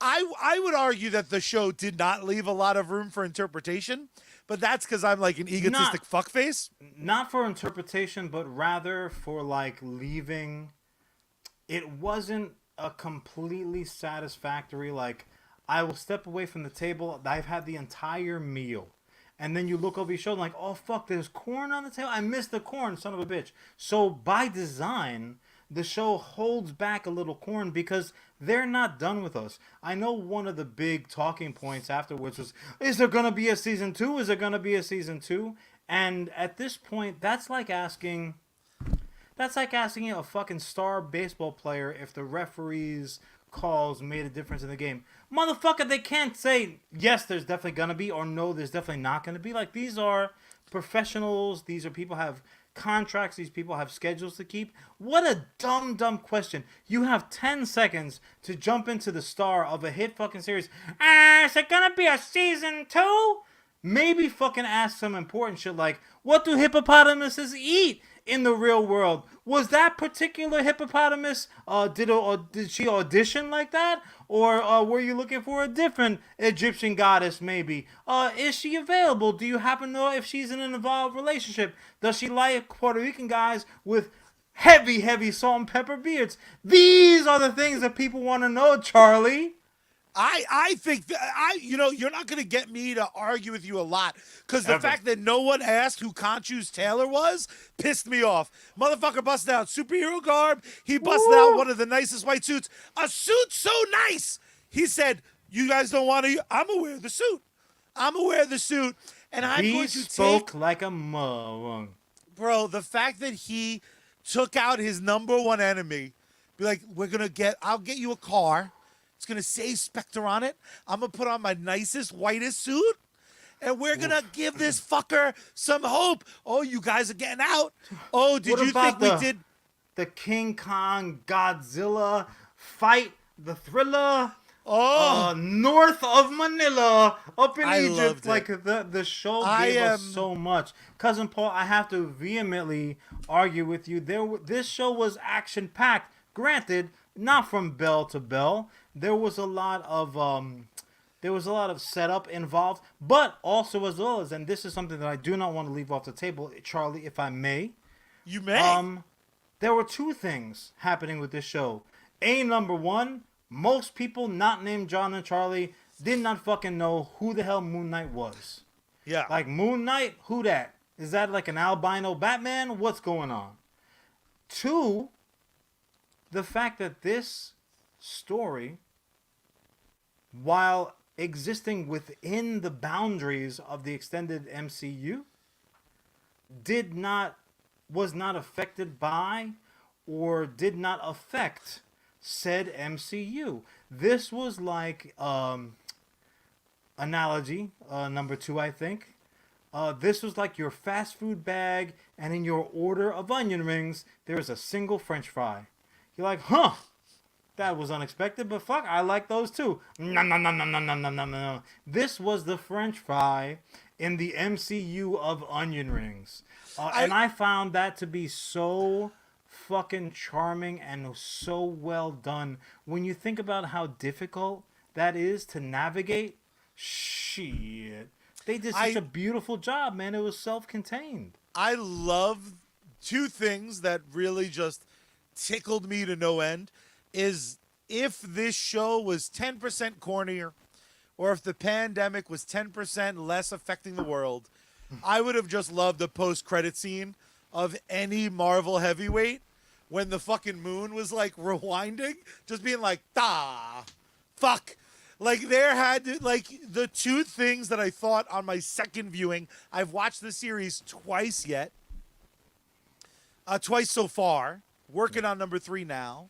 I would argue that the show did not leave a lot of room for interpretation, but that's because I'm like an egotistic fuckface. Not for interpretation, but rather for like leaving. It wasn't a completely satisfactory. Like, I will step away from the table. I've had the entire meal. And then you look over your shoulder like, oh, fuck, there's corn on the table. I missed the corn, son of a bitch. So by design, the show holds back a little corn because they're not done with us. I know one of the big talking points afterwards was, is there going to be a season 2? Is there going to be a season 2? And at this point, that's like asking a fucking star baseball player if the referee's calls made a difference in the game. Motherfucker, they can't say, yes, there's definitely going to be, or no, there's definitely not going to be. Like, these are professionals. These are people who have contracts. These people have schedules to keep. What a dumb question. You have 10 seconds to jump into the star of a hit fucking series. Is it going to be a season 2? Maybe fucking ask some important shit like, what do hippopotamuses eat in the real world? Was that particular hippopotamus, did she audition like that? Or were you looking for a different Egyptian goddess maybe? Is she available? Do you happen to know if she's in an involved relationship? Does she like Puerto Rican guys with heavy salt and pepper beards? These are the things that people want to know, Charlie. I think that you're not gonna get me to argue with you a lot because the fact that no one asked who Conchu's Taylor was pissed me off. Motherfucker busted out superhero garb. He busted out one of the nicest white suits. A suit so nice. He said, "You guys don't want to? I'm gonna wear the suit. I'm gonna wear the suit." And I'm He going to spoke take, like a mother. bro. The fact that he took out his number one enemy, be like, I'll get you a car. It's going to say Spector on it. I'm going to put on my nicest, whitest suit. And we're going to give this fucker some hope. Oh, you guys are getting out. Oh, did What you about think we did? the King Kong Godzilla fight, the thriller? Oh, North of Manila, up in I Egypt. loved it. Like, the show gave us so much. Cousin Paul, I have to vehemently argue with you. This show was action-packed. Granted, not from bell to bell. There was a lot of setup involved, but also as well as, and this is something that I do not want to leave off the table, Charlie, if I may. you may. There were two things happening with this show. Number one, most people not named John and Charlie did not fucking know who the hell Moonknight was. Yeah. Like, Moonknight, who that? Is that like an albino Batman? What's going on? Two, the fact that this story, while existing within the boundaries of the extended MCU, was not affected by or did not affect said MCU. This was like analogy number 2, I think. This was like your fast food bag, and in your order of onion rings, there is a single French fry. You're like, huh? That was unexpected, but fuck, I like those too. No, no, no, no, no, no, no, no, no. This was the French fry in the MCU of onion rings. And I found that to be so fucking charming and so well done. When you think about how difficult that is to navigate, shit. They did such a beautiful job, man. It was self-contained. I love two things that really just tickled me to no end is if this show was 10% cornier or if the pandemic was 10% less affecting the world, I would have just loved the post-credit scene of any Marvel heavyweight when the fucking moon was like rewinding, just being like, fuck. Like there had to, like the two things that I thought on my second viewing, I've watched the series twice yet. Twice so far, working on number 3 now.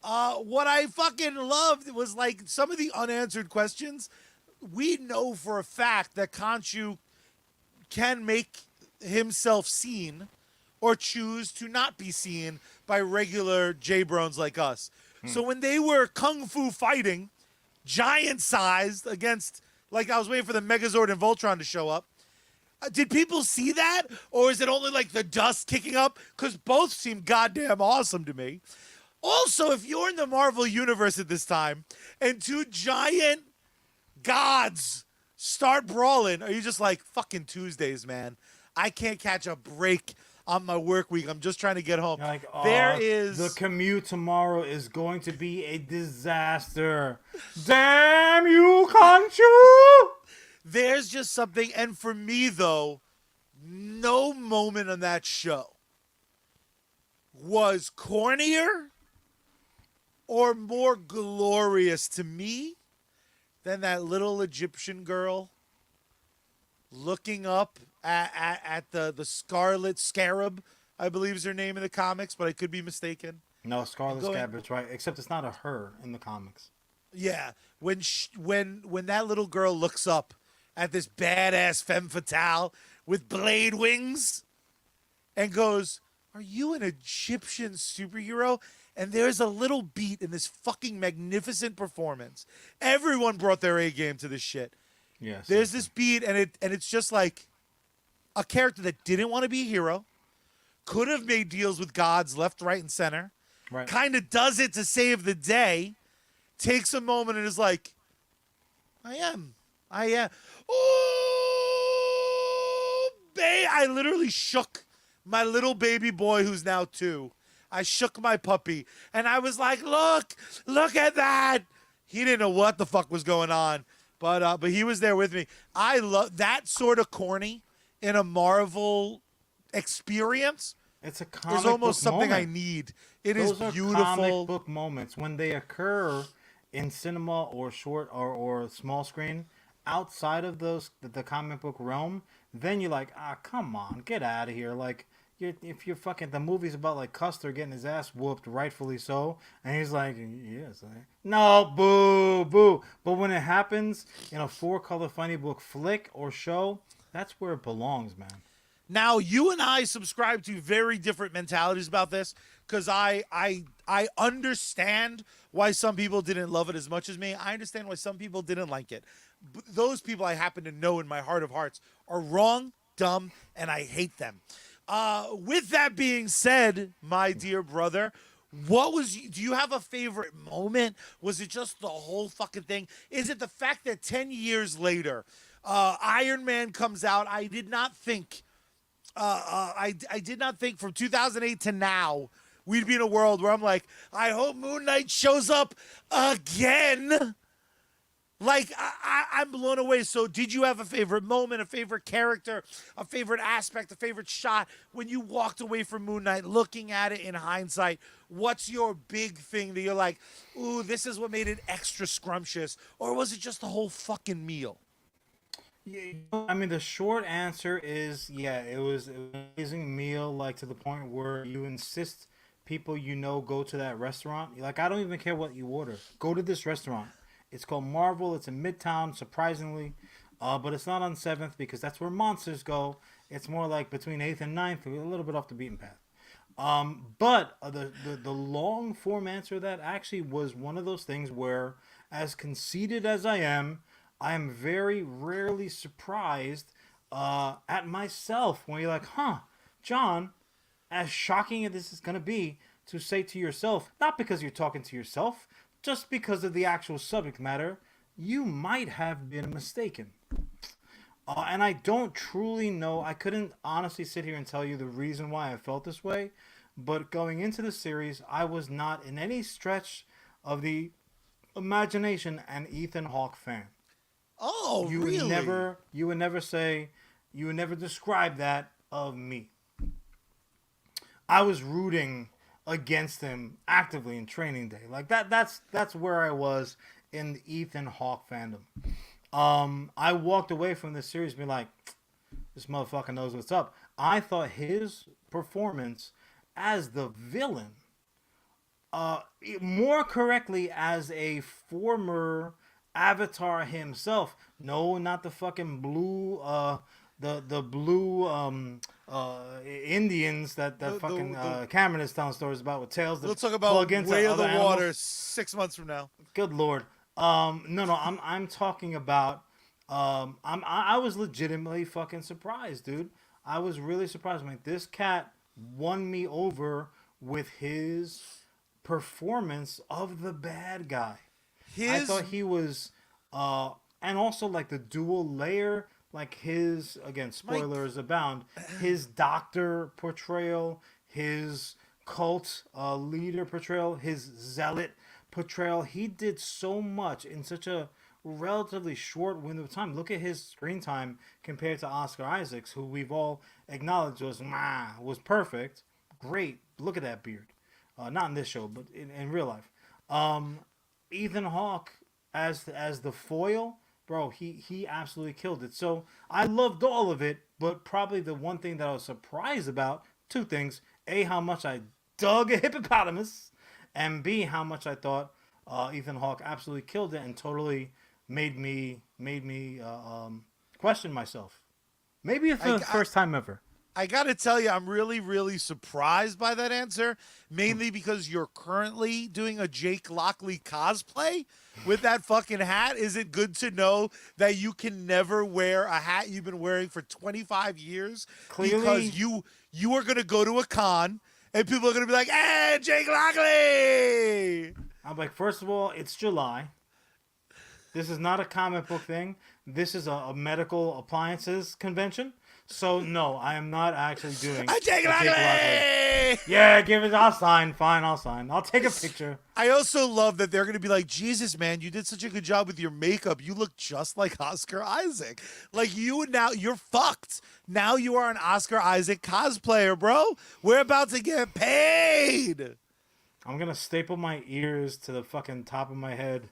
What I fucking loved was like some of the unanswered questions. We know for a fact that Khonshu can make himself seen or choose to not be seen by regular J-Brones like us. So when they were kung fu fighting, giant-sized against, like I was waiting for the Megazord and Voltron to show up, did people see that? Or is it only like the dust kicking up? Because both seem goddamn awesome to me. Also, if you're in the Marvel Universe at this time and two giant gods start brawling, are you just like, fucking Tuesdays, man? I can't catch a break on my work week. I'm just trying to get home. Like, there is... The commute tomorrow is going to be a disaster. Damn you, Khonshu! There's just something, and for me, though, no moment on that show was cornier or more glorious to me than that little Egyptian girl looking up at the Scarlet Scarab, I believe is her name in the comics, but I could be mistaken. No, Scarlet Scarab's right, except it's not a her in the comics. Yeah, when that little girl looks up at this badass femme fatale with blade wings and goes, "Are you an Egyptian superhero?" And there's a little beat in this fucking magnificent performance. Everyone brought their A game to this shit. Yes. There's this beat, and it's just like a character that didn't want to be a hero, could have made deals with gods left, right, and center, right. Kind of does it to save the day, takes a moment and is like, I am. Oh, babe. I literally shook my little baby boy who's now 2. I shook my puppy, and I was like, look at that. He didn't know what the fuck was going on, but he was there with me. I love that sort of corny in a Marvel experience. It's a comic is almost book something moment. I need. Those is beautiful. Comic book moments when they occur in cinema or short or small screen outside of the comic book realm. Then you're like, come on, get out of here. Like, if you're fucking, the movie's about like Custer getting his ass whooped, rightfully so, and he's like, yes, no, boo. But when it happens in a 4-color funny book flick or show, that's where it belongs, man. Now, you and I subscribe to very different mentalities about this, because I understand why some people didn't love it as much as me. I understand why some people didn't like it. Those people I happen to know in my heart of hearts are wrong, dumb, and I hate them. With that being said, my dear brother, do you have a favorite moment? Was it just the whole fucking thing? Is it the fact that 10 years later, Iron Man comes out? I did not think from 2008 to now we'd be in a world where I'm like, I hope Moonknight shows up again. Like, I'm blown away. So did you have a favorite moment, a favorite character, a favorite aspect, a favorite shot when you walked away from Moonknight, looking at it in hindsight? What's your big thing that you're like, ooh, this is what made it extra scrumptious? Or was it just the whole fucking meal? Yeah, I mean, the short answer is, yeah, it was an amazing meal, like to the point where you insist people go to that restaurant. You're like, I don't even care what you order. Go to this restaurant. It's called Marvel. It's in Midtown, surprisingly. But it's not on 7th because that's where monsters go. It's more like between 8th and 9th, a little bit off the beaten path. But the long form answer to that actually was one of those things where, as conceited as I am very rarely surprised at myself when you're like, huh, John, as shocking as this is going to be to say to yourself, not because you're talking to yourself, just because of the actual subject matter, you might have been mistaken. And I don't truly know. I couldn't honestly sit here and tell you the reason why I felt this way. But going into the series, I was not in any stretch of the imagination an Ethan Hawke fan. Oh, You would really? never, you would never say, you would never describe that of me. I was rooting against him actively in Training Day. Like that. That's where I was in the Ethan Hawke fandom. I walked away from this series being like, this motherfucker knows what's up. I thought his performance as the villain, uh, more correctly as a former Avatar himself. No, not the fucking blue, the blue Indians that fucking Cameron is telling stories about with tails that We'll talk about plug into Way of the other Water animals. 6 months from now. Good lord. No, I'm talking about. I was legitimately fucking surprised, dude. I was really surprised. I'm like, this cat won me over with his performance of the bad guy. I His thought he was, and also like the dual layer, like his, again, spoilers abound, his doctor portrayal, his cult leader portrayal, his zealot portrayal. He did so much in such a relatively short window of time. Look at his screen time compared to Oscar Isaacs, who we've all acknowledged was perfect. Great. Look at that beard. Not in this show, but in real life. Ethan Hawke as the foil, bro, he absolutely killed it. So I loved all of it, but probably the one thing that I was surprised about, two things: A, how much I dug a hippopotamus, and B, how much I thought Ethan Hawke absolutely killed it and totally made me question myself. Maybe for the first time ever. I got to tell you, I'm really, really surprised by that answer, mainly because you're currently doing a Jake Lockley cosplay with that fucking hat. Is it good to know that you can never wear a hat you've been wearing for 25 years Clearly, because you are going to go to a con and people are going to be like, "Hey, Jake Lockley!" I'm like, first of all, it's July. This is not a comic book thing. This is a medical appliances convention. So no, I am not actually doing Jake a Jake Lockley! Lockley. Yeah, give it. I'll sign. Fine, I'll sign. I'll take a picture. I also love that they're going to be like, Jesus, man, you did such a good job with your makeup. You look just like Oscar Isaac. Like you're fucked. Now you are an Oscar Isaac cosplayer, bro. We're about to get paid. I'm gonna staple my ears to the fucking top of my head,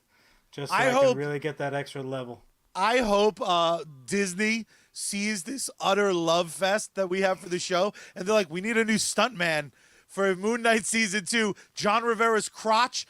just so I I hope- can really get that extra level. I hope Disney sees this utter love fest that we have for the show, and they're like, we need a new stuntman for Moonknight season 2. John Rivera's crotch,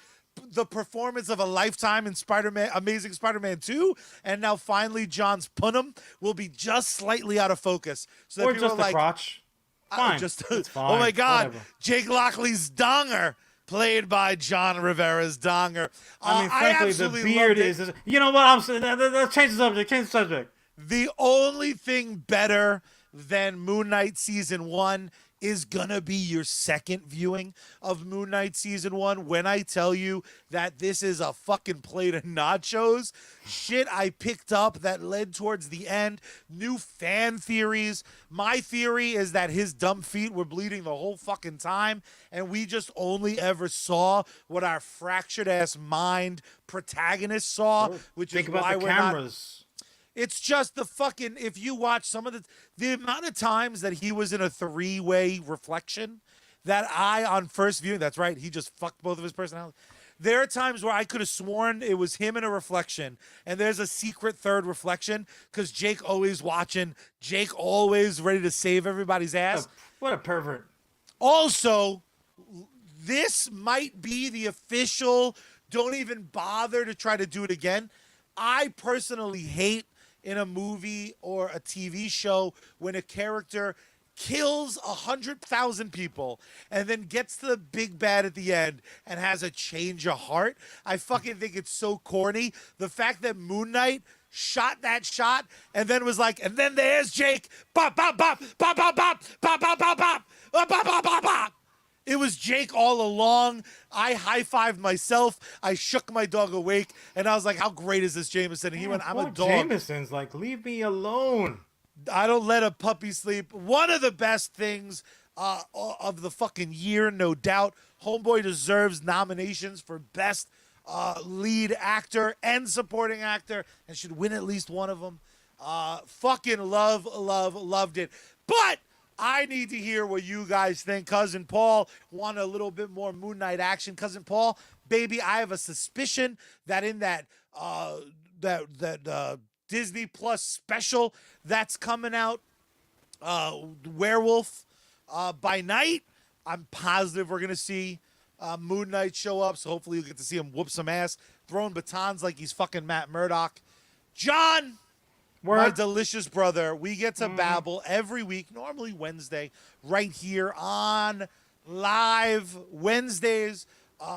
the performance of a lifetime in Spider-Man, Amazing Spider-Man 2, and now finally John's punum will be just slightly out of focus. So that Or people just are the like, crotch. Fine. Oh It's fine. my God, Whatever. Jake Lockley's donger. Played by John Rivera's donger. I mean, frankly, the absolutely beard loved it. is. You know what? I'm saying. Change the subject. Change the subject. The only thing better than Moon Knight season 1 is gonna be your second viewing of Moon Knight season 1. When I tell you that this is a fucking plate of nachos, shit I picked up that led towards the end, new fan theories. My theory is that his dumb feet were bleeding the whole fucking time, and we just only ever saw what our fractured ass mind protagonist saw, which Think is about why the we're not. cameras. It's just the fucking, if you watch some of the amount of times that he was in a three-way reflection that I, on first viewing, that's right, he just fucked both of his personalities. There are times where I could have sworn it was him in a reflection, and there's a secret third reflection because Jake always watching, Jake always ready to save everybody's ass. What a pervert. Also, this might be the official, don't even bother to try to do it again. I personally hate in a movie or a TV show when a character kills 100,000 people, and then gets to the big bad at the end and has a change of heart. I fucking think it's so corny. The fact that Moonknight shot that shot and then was like, and then there's Jake. Bop, bop, bop, bop, bop, bop, bop, bop, bop, bop, bop, bop, bop, bop, bop. It was Jake all along. I high-fived myself. I shook my dog awake, and I was like, how great is this Jameson? And he went, I'm a dog. Jameson's like, leave me alone. I don't let a puppy sleep. One of the best things of the fucking year, no doubt. Homeboy deserves nominations for best lead actor and supporting actor and should win at least one of them. Fucking loved it. But I need to hear what you guys think. Cousin Paul wanted a little bit more Moonknight action. Cousin Paul, baby, I have a suspicion that in that Disney Plus special that's coming out, Werewolf by Night, I'm positive we're going to see Moonknight show up, so hopefully you'll get to see him whoop some ass, throwing batons like he's fucking Matt Murdock. John, my delicious brother, we get to babble every week, normally Wednesday, right here on Live Wednesdays,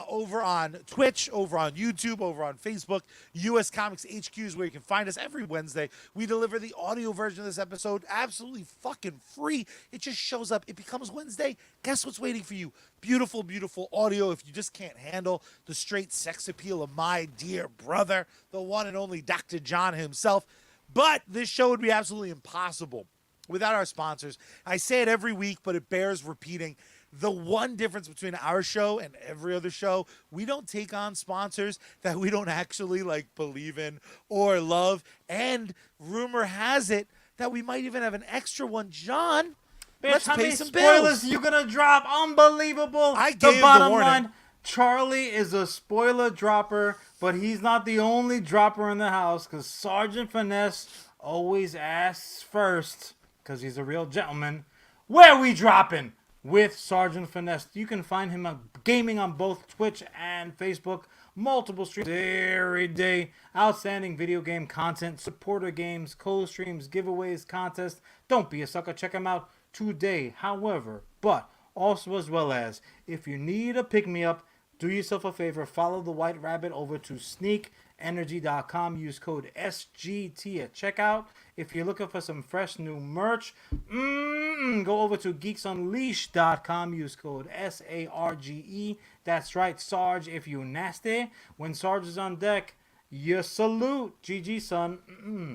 over on Twitch, over on YouTube, over on Facebook. US Comics HQ is where you can find us every Wednesday. We deliver the audio version of this episode absolutely fucking free. It just shows up. It becomes Wednesday. Guess what's waiting for you? Beautiful, beautiful audio. If you just can't handle the straight sex appeal of my dear brother, the one and only Dr. John himself. But this show would be absolutely impossible without our sponsors. I say it every week, but it bears repeating. The one difference between our show and every other show, we don't take on sponsors that we don't actually like believe in or love. And rumor has it that we might even have an extra one. John, Bitch, let's how pay many some spoilers bills. you gonna drop? Unbelievable. I gave the bottom warning. line, Charlie is a spoiler dropper, but he's not the only dropper in the house, because Sergeant Finesse always asks first, because he's a real gentleman, where we dropping with Sergeant Finesse. You can find him gaming on both Twitch and Facebook. Multiple streams every day. Outstanding video game content, supporter games, co-streams, giveaways, contests. Don't be a sucker. Check him out today. However, but also as well as, if you need a pick-me-up, do yourself a favor. Follow the White Rabbit over to sneakenergy.com. Use code SGT at checkout. If you're looking for some fresh new merch, go over to geeksunleash.com. Use code SARGE. That's right, Sarge, if you nasty. When Sarge is on deck, you salute. GG, son.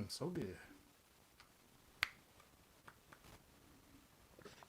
So good.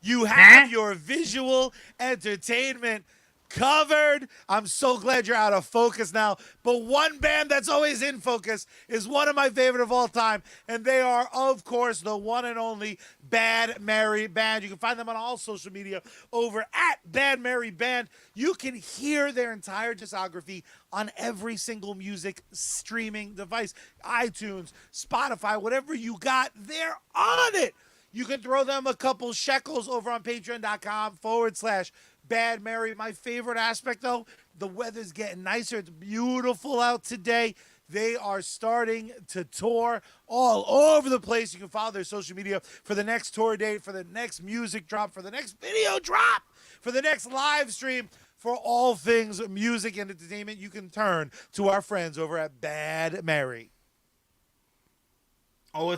You have your visual entertainment covered. I'm so glad you're out of focus now. But one band that's always in focus is one of my favorite of all time. And they are, of course, the one and only Bad Mary Band. You can find them on all social media over at Bad Mary Band. You can hear their entire discography on every single music streaming device. iTunes, Spotify, whatever you got, they're on it. You can throw them a couple shekels over on patreon.com/Bad Mary. My favorite aspect, though, the weather's getting nicer. It's beautiful out today. They are starting to tour all over the place. You can follow their social media for the next tour date, for the next music drop, for the next video drop, for the next live stream. For all things music and entertainment, you can turn to our friends over at Bad Mary. Oh,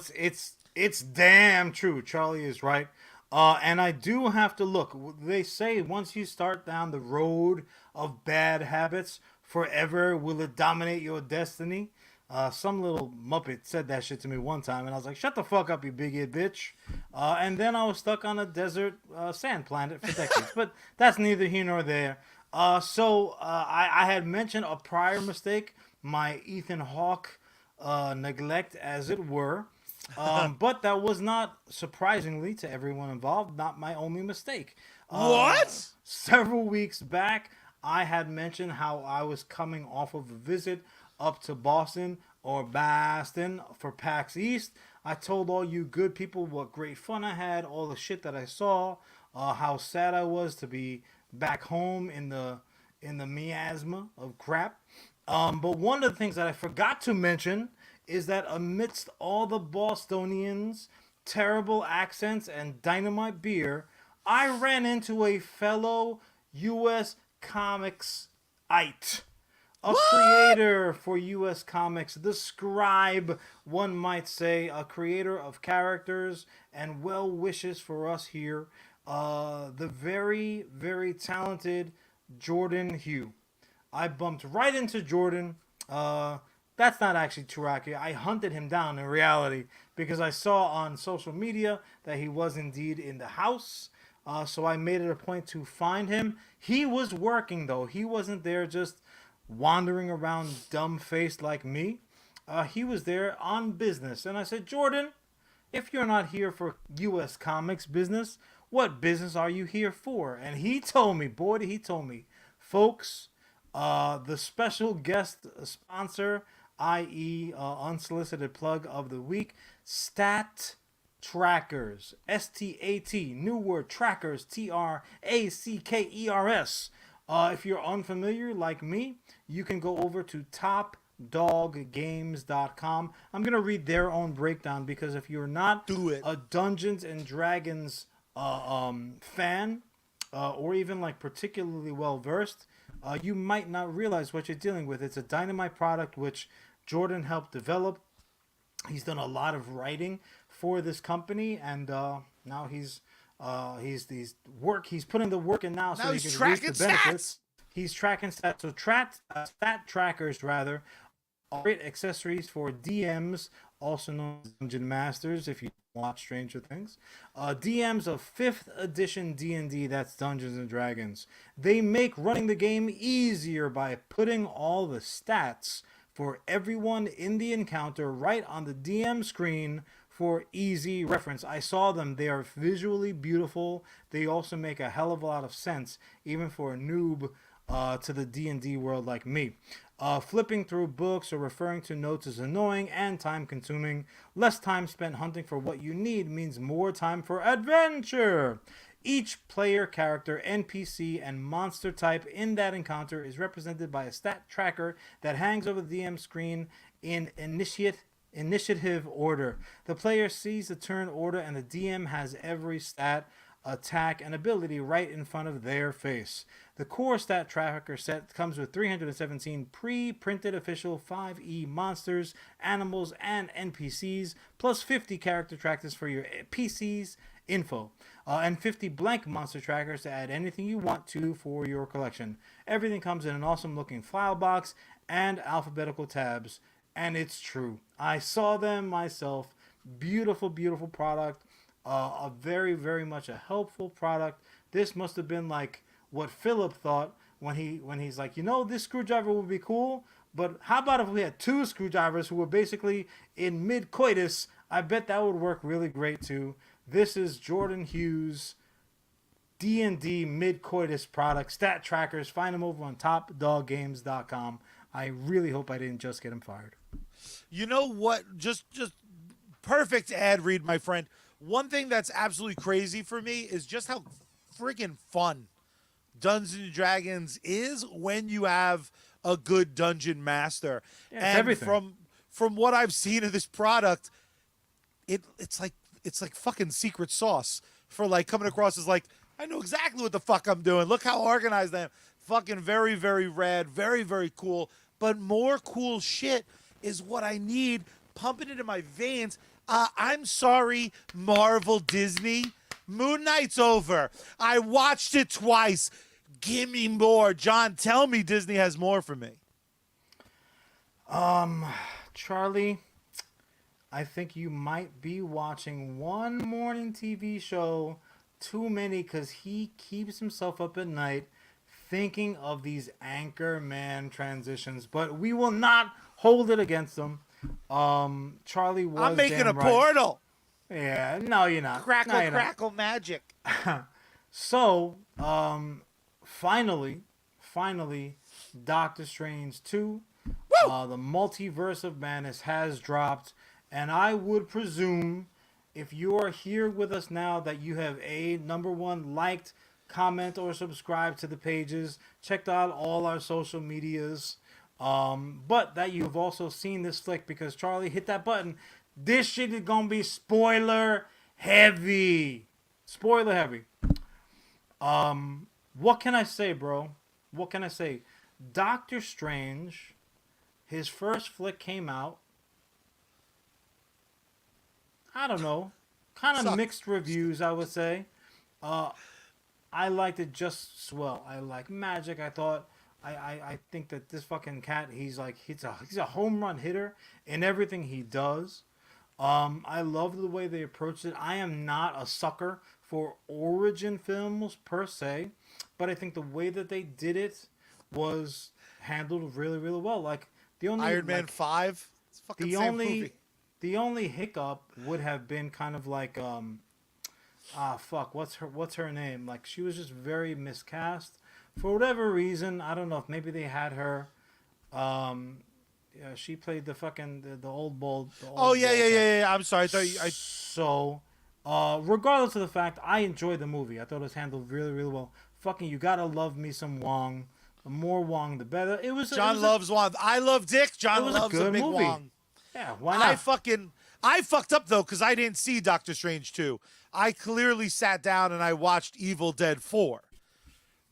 it's damn true. Charlie is right. And I do have to look. They say once you start down the road of bad habits, forever will it dominate your destiny. Some little muppet said that shit to me one time, and I was like, shut the fuck up, you big-eared bitch. And then I was stuck on a desert sand planet for decades. But that's neither here nor there. I had mentioned a prior mistake, my Ethan Hawke neglect, as it were. But that was not, surprisingly to everyone involved, not my only mistake. What? Several weeks back, I had mentioned how I was coming off of a visit up to Boston for PAX East. I told all you good people what great fun I had, all the shit that I saw, how sad I was to be back home in the miasma of crap. But one of the things that I forgot to mention is that amidst all the Bostonians terrible accents and dynamite beer, I ran into a fellow U.S. Comics-ite. A creator for U.S. Comics, the scribe, one might say, a creator of characters and well wishes for us here. The very, very talented Jordan Hugh. I bumped right into Jordan. That's not actually true, accurate. I hunted him down in reality because I saw on social media that he was indeed in the house. So I made it a point to find him. He was working though. He wasn't there just wandering around dumb-faced like me. He was there on business. And I said, Jordan, if you're not here for U.S. Comics business, what business are you here for? And he told me, boy, he told me, folks, the special guest sponsor, i.e. Unsolicited plug of the week, Stat Trackers, S-T-A-T, new word, trackers, T-R-A-C-K-E-R-S. If you're unfamiliar like me, you can go over to topdoggames.com. I'm going to read their own breakdown because if you're not a Dungeons and Dragons fan or even like particularly well versed, you might not realize what you're dealing with. It's a dynamite product which Jordan helped develop. He's done a lot of writing for this company, and now he's putting the work in now so he can reap the benefits. He's tracking stats. So stat trackers rather are great accessories for DMs, also known as Dungeon Masters if you watch Stranger Things. DMs of 5th edition D&D, that's Dungeons and Dragons. They make running the game easier by putting all the stats for everyone in the encounter right on the DM screen for easy reference. I saw them. They are visually beautiful. They also make a hell of a lot of sense, even for a noob to the D&D world like me. Flipping through books or referring to notes is annoying and time-consuming. Less time spent hunting for what you need means more time for adventure. Each player character, NPC, and monster type in that encounter is represented by a stat tracker that hangs over the DM screen in initiative order. The player sees the turn order and the DM has every stat, attack, and ability right in front of their face. The core stat tracker set comes with 317 pre-printed official 5e monsters, animals, and NPCs, plus 50 character trackers for your PCs info, and 50 blank monster trackers to add anything you want to for your collection. Everything comes in an awesome looking file box and alphabetical tabs. And it's true. I saw them myself. Beautiful, beautiful product. A very, very much a helpful product. This must have been like what Philip thought when he's like, this screwdriver would be cool, but how about if we had 2 screwdrivers who were basically in mid-coitus? I bet that would work really great too. This is Jordan Hughes' D&D mid-coitus product. Stat trackers. Find them over on topdoggames.com. I really hope I didn't just get him fired. You know what? Just perfect ad read, my friend. One thing that's absolutely crazy for me is just how freaking fun Dungeons and Dragons is when you have a good dungeon master. Yeah, and everything. From what I've seen of this product, it's like fucking secret sauce for like coming across as like, I know exactly what the fuck I'm doing. Look how organized I am. Fucking very, very rad, very, very cool. But more cool shit is what I need pumping into my veins. I'm sorry, Marvel Disney. Moonknight's over. I watched it twice. Give me more. John, tell me Disney has more for me. Charlie, I think you might be watching one morning TV show too many because he keeps himself up at night thinking of these Anchorman transitions, but we will not hold it against him. Charlie was I'm making a right. portal. Yeah, no, you're not. Crackle, No, you're not. crackle magic. So, finally, Doctor Strange 2, the Multiverse of Madness has dropped, and I would presume if you are here with us now that you have number one, liked, comment, or subscribed to the pages, checked out all our social medias, but that you've also seen this flick because Charlie hit that button. This shit is gonna be spoiler Heavy. Spoiler heavy. What can I say, bro? What can I say? Doctor Strange, his first flick came out. I don't know. Kind of Sucked. mixed reviews, I would say. Uh, I liked it just as well. I like Magic. I think that this fucking cat, he's a home run hitter in everything he does. I love the way they approached it. I am not a sucker for origin films per se, but I think the way that they did it was handled really, really well. Like the only Iron Man like 5. It's fucking the same only movie. the only hiccup would have been kind of like fuck, what's her name? Like she was just very miscast for whatever reason. I don't know if maybe they had her. Um, yeah, she played the old bull. The Oh old yeah, bull yeah, cat. yeah, yeah. I'm sorry. I thought you. So, regardless of the fact, I enjoyed the movie. I thought it was handled really, really well. Fucking, you gotta love me some Wong. The more Wong, the better. John loves Wong. I love Dick. It John was a loves a good big movie. Wong. Yeah, why I not? fucking I fucked up though because I didn't see Doctor Strange 2. I clearly sat down and I watched Evil Dead 4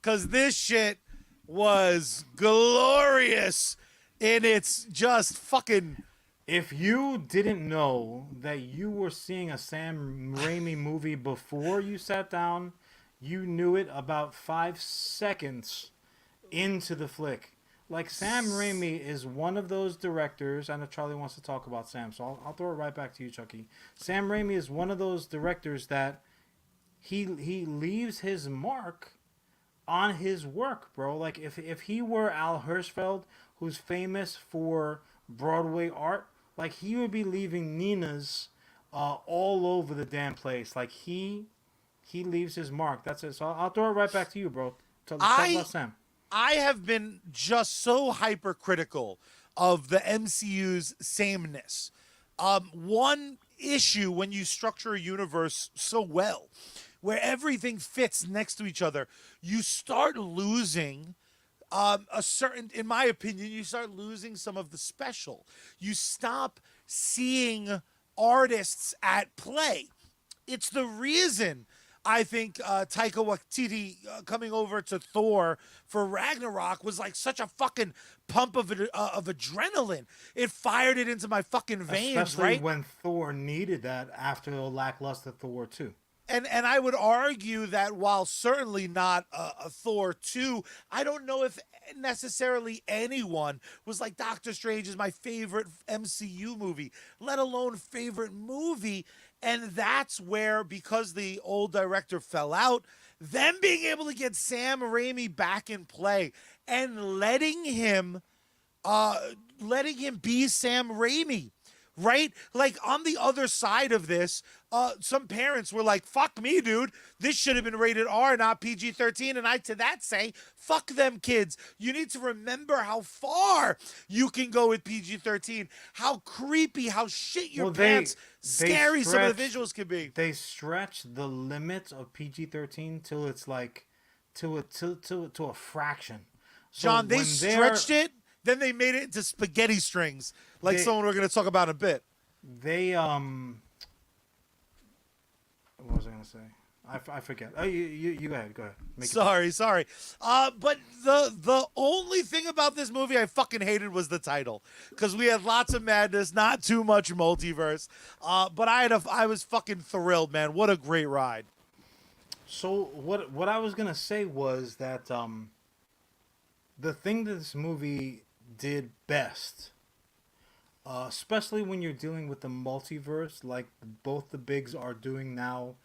because this shit was glorious and it's just fucking. If you didn't know that you were seeing a Sam Raimi movie before you sat down, you knew it about 5 seconds into the flick. Like Sam Raimi is one of those directors. I know Charlie wants to talk about Sam, so I'll throw it right back to you, Chucky. Sam Raimi is one of those directors that he leaves his mark on his work, bro. Like if he were Al Hirschfeld, who's famous for Broadway art, like he would be leaving Nina's all over the damn place. Like he leaves his mark. That's it. So I'll throw it right back to you, bro. Talk I about Sam. I have been just so hypercritical of the MCU's sameness. One issue when you structure a universe so well, where everything fits next to each other, you start losing in my opinion, you start losing some of the special. You stop seeing artists at play. It's the reason I think Taika Waititi coming over to Thor for Ragnarok was like such a fucking pump of adrenaline. It fired it into my fucking veins, Especially right? when Thor needed that after a lackluster Thor 2. And I would argue that while certainly not a Thor 2, I don't know if necessarily anyone was like Doctor Strange is my favorite MCU movie, let alone favorite movie. And that's where, because the old director fell out, them being able to get Sam Raimi back in play and uh, letting him be Sam Raimi, right? Like on the other side of this, some parents were like, "Fuck me, dude. This should have been rated R, not PG-13." And I to that say, "Fuck them kids. You need to remember how far you can go with PG-13. How creepy, how shit your Well, pants, they scary some of the stretch visuals can be." they stretch the limits of PG-13 till it's like to a fraction. So John, they when stretched it, then they made it into spaghetti strings, like they someone we're going to talk about in a bit. they what was I gonna say? I forget. Oh, you go ahead. Go ahead. Make it. Sorry. But the only thing about this movie I fucking hated was the title, because we had lots of madness, not too much multiverse. But I was fucking thrilled, man. What a great ride. So what I was gonna say was that the thing that this movie did best, especially when you're dealing with the multiverse, like both the bigs are doing now,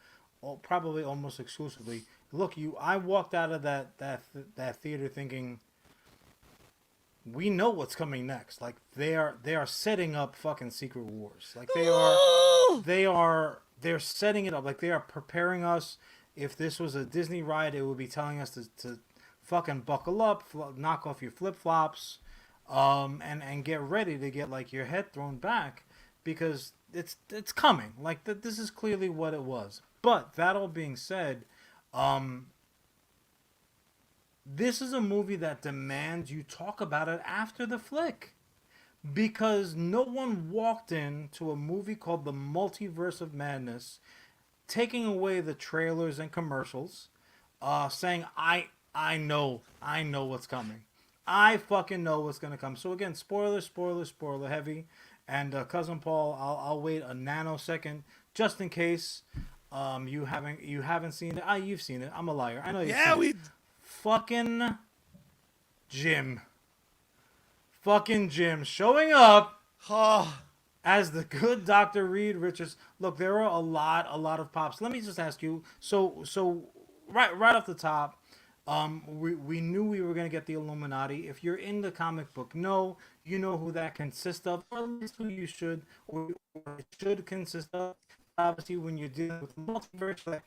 probably almost exclusively. Look, I walked out of that theater thinking we know what's coming next. Like they are setting up fucking Secret Wars. Like they're setting it up. Like they are preparing us. If this was a Disney ride, it would be telling us to fucking buckle up, knock off your flip flops, and get ready to get like your head thrown back because it's coming. Like this is clearly what it was. But that all being said, this is a movie that demands you talk about it after the flick. Because no one walked into a movie called The Multiverse of Madness taking away the trailers and commercials, saying I know what's coming. I fucking know what's gonna come. So again, spoiler heavy. And cousin Paul, I'll wait a nanosecond just in case you haven't seen it. You've seen it. I'm a liar. I know you've seen it. Fucking Jim showing up as the good Dr. Reed Richards. Look, there are a lot of pops. Let me just ask you. So right off the top, we knew we were gonna get the Illuminati. If you're in the comic book, you know who that consists of, or at least who you should or it should consist of. Obviously, when you're dealing with the multiverse, like,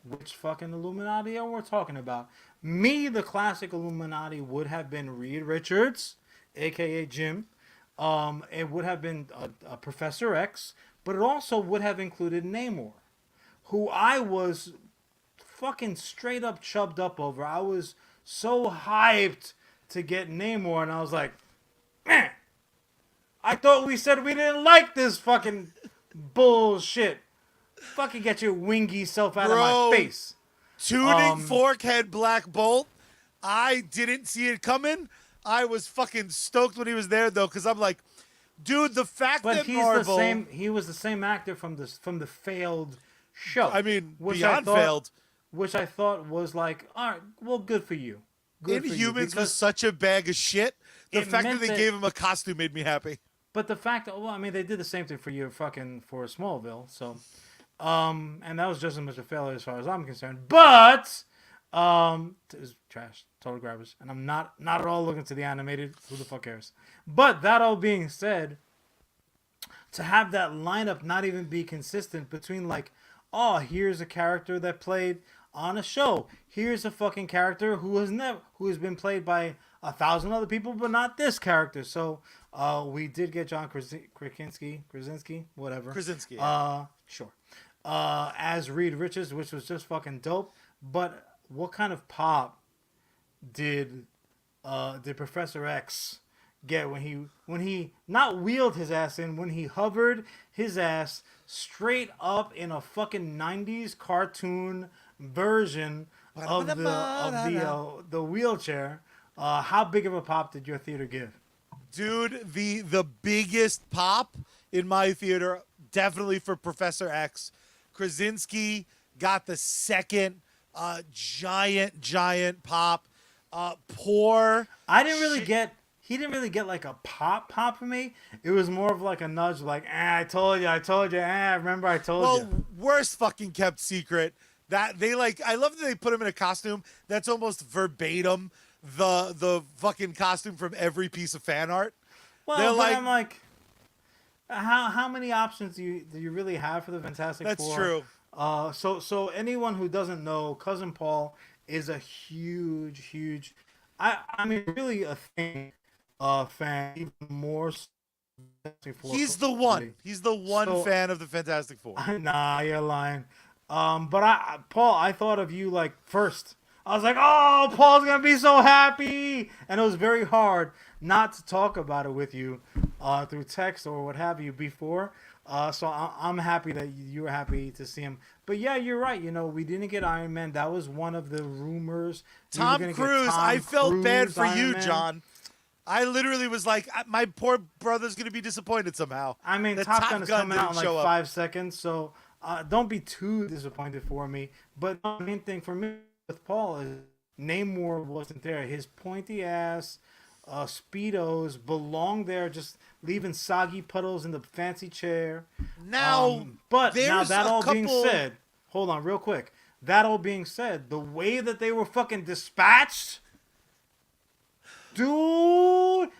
which fucking Illuminati are we talking about? Me, the classic Illuminati would have been Reed Richards, aka Jim. It would have been Professor X, but it also would have included Namor, who I was fucking straight up chubbed up over. I was so hyped to get Namor, and I was like, man, I thought we said we didn't like this fucking bullshit. Fucking get your wingy self out of my face. Tuning Forkhead Black Bolt. I didn't see it coming. I was fucking stoked when he was there though, because I'm like, dude, the fact that Marvel, he was the same actor from the failed show. I mean, beyond failed. Which I thought was like, all right, well, good for you. Inhumans was such a bag of shit. The fact that they gave him a costume made me happy. But the fact that, well, I mean, they did the same thing for Smallville, so, and that was just as much a failure as far as I'm concerned. But, it's trash, total garbage, and I'm not at all looking to the animated. Who the fuck cares? But that all being said, to have that lineup not even be consistent between like, oh, here's a character that played on a show. Here's a fucking character who has been played by 1,000 other people, but not this character. So we did get John Krasinski, whatever. Krasinski. Sure. As Reed Richards, which was just fucking dope. But what kind of pop did Professor X get when he not wheeled his ass in, when he hovered his ass straight up in a fucking 90s cartoon version of the wheelchair? How big of a pop did your theater give? Dude, the biggest pop in my theater, definitely for Professor X. Krasinski got the second giant pop. He didn't really get like a pop for me. It was more of like a nudge, like, I told you, remember I told you. Well, worst fucking kept secret. That they like, I love that they put him in a costume that's almost verbatim the fucking costume from every piece of fan art. Well, I'm like, how many options do you really have for the Fantastic Four? That's true. So anyone who doesn't know, Cousin Paul is a huge, I mean, really a thing. Fan, even more. He's the one. He's the one fan of the Fantastic Four. Nah, you're lying. But Paul, I thought of you like first. I was like, oh, Paul's gonna be so happy, and it was very hard not to talk about it with you through text or what have you before. So I'm happy that you were happy to see him. But yeah, you're right. You know, we didn't get Iron Man. That was one of the rumors. Tom Cruise. I felt bad for you, John. I literally was like, my poor brother's going to be disappointed somehow. I mean, Top Gun is coming out in like 5 seconds, so don't be too disappointed for me. But the main thing for me with Paul is Namor wasn't there. His pointy ass Speedos belong there, just leaving soggy puddles in the fancy chair. Now, that all being said, hold on real quick. That all being said, the way that they were fucking dispatched... Dude,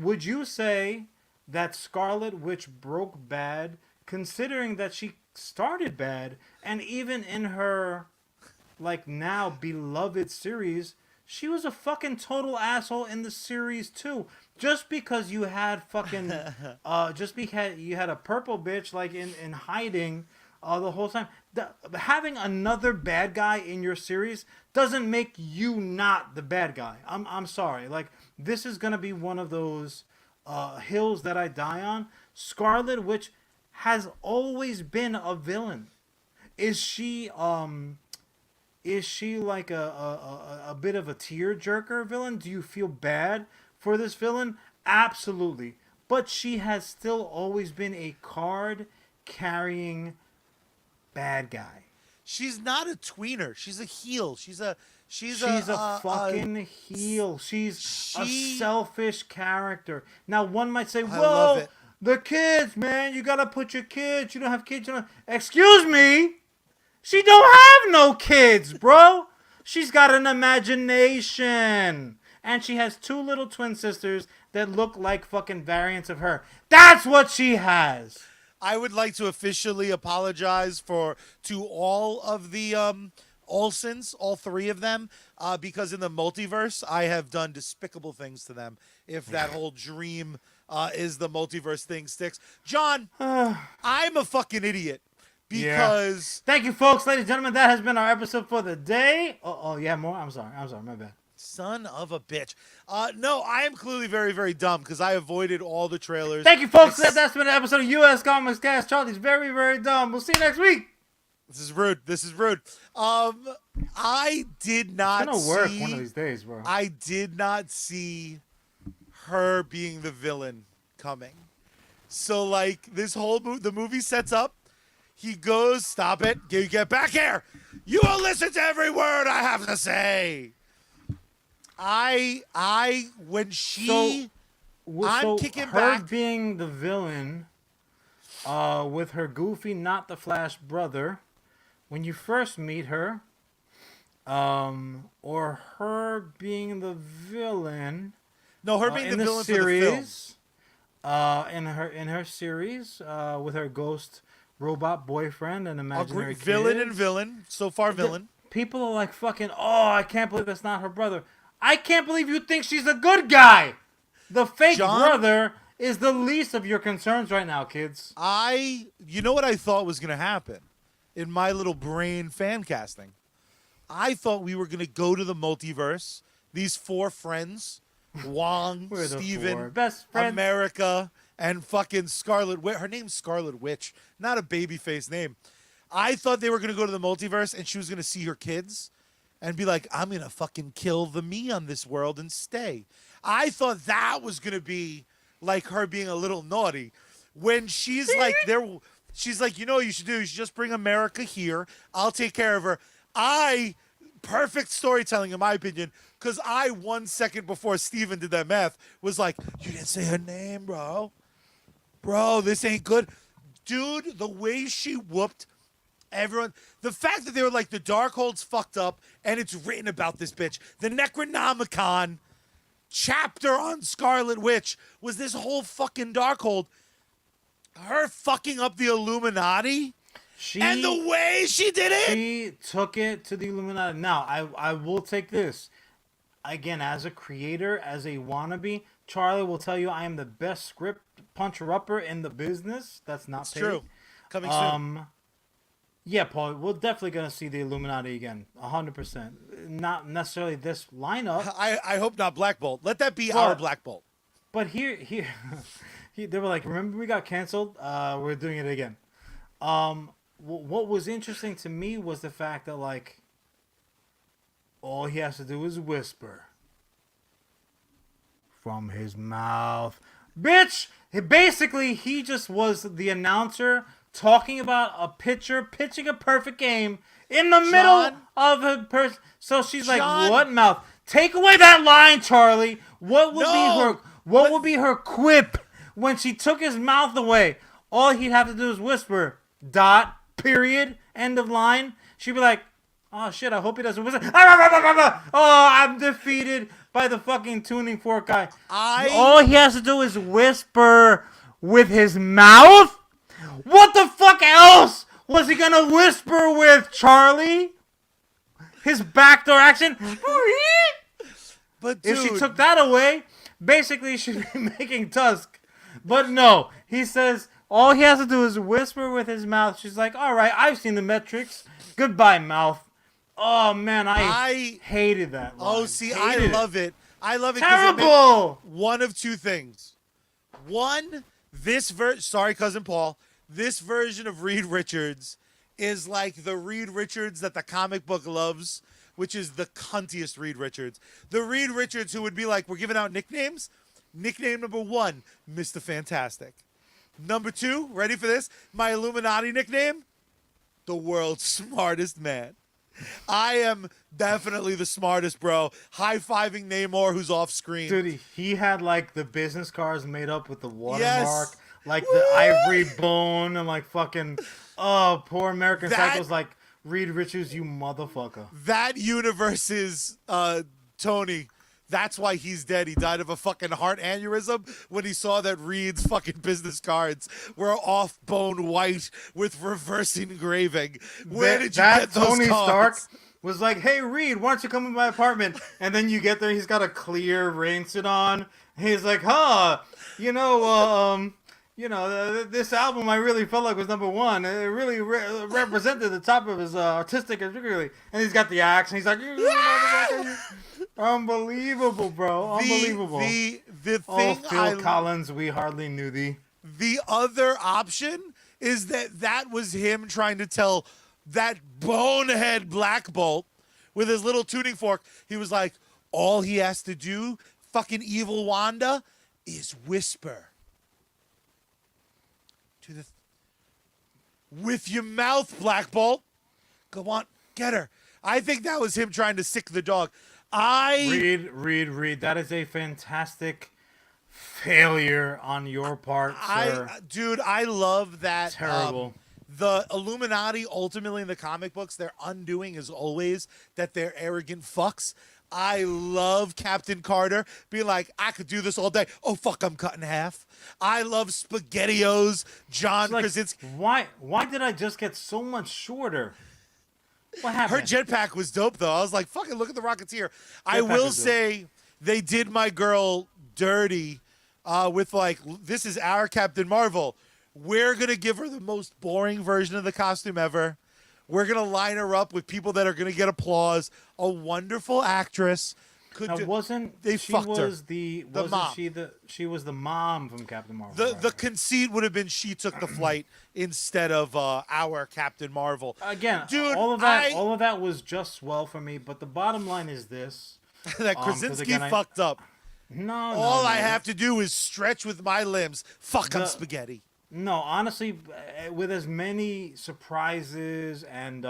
would you say that Scarlet Witch broke bad, considering that she started bad, and even in her, like, now beloved series, she was a fucking total asshole in the series too. Just because you had fucking, just because you had a purple bitch like in hiding the whole time. Having another bad guy in your series doesn't make you not the bad guy. I'm sorry. Like, this is gonna be one of those hills that I die on. Scarlet Witch has always been a villain. Is she like a bit of a tearjerker villain? Do you feel bad for this villain? Absolutely. But she has still always been a card carrying bad guy. She's not a tweener. She's a heel. She's a fucking heel. She's a selfish character. Now one might say, I love it. The kids, man, you gotta put your kids. You don't have kids. Excuse me. She don't have no kids, bro. She's got an imagination. And she has 2 little twin sisters that look like fucking variants of her. That's what she has. I would like to officially apologize to all of the Olsens, all 3 of them, because in the multiverse, I have done despicable things to them. If that whole dream is the multiverse thing sticks. John, I'm a fucking idiot. Because Thank you, folks, ladies and gentlemen. That has been our episode for the day. Oh, yeah, more. I'm sorry, my bad. Son of a bitch. No, I am clearly very, very dumb because I avoided all the trailers. Thank you, folks. That's been an episode of US Comics Cast. Charlie's very, very dumb. We'll see you next week. This is rude. I did not It's gonna work one of these days, bro. I did not see her being the villain coming. So, like, the movie sets up. He goes, stop it. You get back here. You will listen to every word I have to say. When she... I'm kicking her back. being the villain, with her goofy, not the Flash brother, when you first meet her, or her being the villain... No, her being the villain series, for the film. In her series, with her ghost... robot boyfriend and imaginary villain. So far, villain. People are like fucking. Oh, I can't believe that's not her brother. I can't believe you think she's a good guy. The fake brother is the least of your concerns right now, kids. You know what I thought was gonna happen in my little brain fan casting? I thought we were gonna go to the multiverse. These 4 friends, Wong, Steven, best friends, America. And fucking Scarlet Witch. Her name's Scarlet Witch. Not a babyface name. I thought they were going to go to the multiverse and she was going to see her kids and be like, I'm going to fucking kill the me on this world and stay. I thought that was going to be like her being a little naughty. When she's like, she's like, you know what you should do? You should just bring America here. I'll take care of her. Perfect storytelling in my opinion, because 1 second before Steven did that math was like, you didn't say her name, bro. Bro, this ain't good. Dude, the way she whooped everyone. The fact that they were like, the Darkhold's fucked up, and it's written about this bitch. The Necronomicon chapter on Scarlet Witch was this whole fucking Darkhold. Her fucking up the Illuminati. And the way she did it. She took it to the Illuminati. Now, I will take this. Again, as a creator, as a wannabe, Charlie will tell you I am the best script puncher-upper in the business. That's not paid. True. Coming soon. Yeah, Paul, we're definitely going to see the Illuminati again. 100%. Not necessarily this lineup. I hope not Black Bolt. Let that be our Black Bolt. But here they were like, remember we got canceled? We're doing it again. What was interesting to me was the fact that, like, all he has to do is whisper from his mouth. Bitch! He just was the announcer talking about a pitcher pitching a perfect game in the middle of a person. So she's like, what mouth? Take away that line, Charlie. What would be her quip when she took his mouth away? All he'd have to do is whisper, dot, period, end of line. She'd be like, oh shit, I hope he doesn't whistle. Oh, I'm defeated by the fucking tuning fork guy. All he has to do is whisper with his mouth? What the fuck else was he gonna whisper with, Charlie? His backdoor action? But dude, if she took that away, basically she'd be making Tusk. But no, he says all he has to do is whisper with his mouth. She's like, all right, I've seen the metrics. Goodbye, mouth. Oh, man, I hated that line. Oh, see, I love it. I love it. Terrible! One of 2 things. One, sorry, Cousin Paul, this version of Reed Richards is like the Reed Richards that the comic book loves, which is the cuntiest Reed Richards. The Reed Richards who would be like, we're giving out nicknames. Nickname number 1, Mr. Fantastic. Number 2, ready for this? My Illuminati nickname, the world's smartest man. I am definitely the smartest, bro. High-fiving Namor who's off screen. Dude, he had like the business cards made up with the watermark, Yes. like the ivory bone, and like fucking, oh, poor American Psycho's like, Reed Richards, you motherfucker. That universe's Tony. That's why he's dead. He died of a fucking heart aneurysm when he saw that Reed's fucking business cards were off bone white with reverse engraving. Where did you get those Tony cards? Stark was like, hey, Reed, why don't you come in my apartment? And then you get there, he's got a clear rain suit on. He's like, this album I really felt like was number 1. It really represented the top of his artistic, particularly. And he's got the axe, and he's like, unbelievable, bro. Unbelievable. The thing Phil Collins, we hardly knew thee. The other option is that was him trying to tell that bonehead Black Bolt with his little tuning fork. He was like, all he has to do, fucking evil Wanda, is whisper. With your mouth, Black Bolt. Go on, get her. I think that was him trying to sick the dog. Reed. That is a fantastic failure on your part, sir. Dude, I love that. Terrible. The Illuminati, ultimately in the comic books, their undoing is always that they're arrogant fucks. I love Captain Carter being like, I could do this all day. Oh, fuck, I'm cut in half. I love SpaghettiOs, John Krasinski. Why did I just get so much shorter? What happened? Her jetpack was dope, though. I was like, fucking look at the Rocketeer. I will say they did my girl dirty with like, this is our Captain Marvel. We're going to give her the most boring version of the costume ever. We're going to line her up with people that are going to get applause. A wonderful actress. She was the mom from Captain Marvel. The conceit would have been she took the flight instead of our Captain Marvel. Again, dude, all of that was just swell for me, but the bottom line is this. that Krasinski fucked up. All I have to do is stretch with my limbs. Fuck, I'm spaghetti. No, honestly, with as many surprises and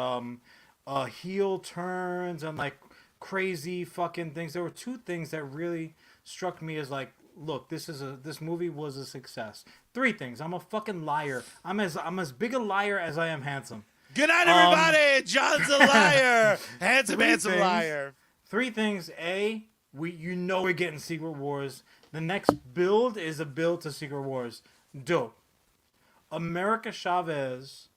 heel turns and like crazy fucking things, there were 2 things that really struck me as like, look, this movie was a success. 3 things. I'm a fucking liar. I'm as big a liar as I am handsome. Good night, everybody. John's a liar. Handsome liar. 3 things. A, we're getting Secret Wars. The next build is a build to Secret Wars. Dope. America Chavez,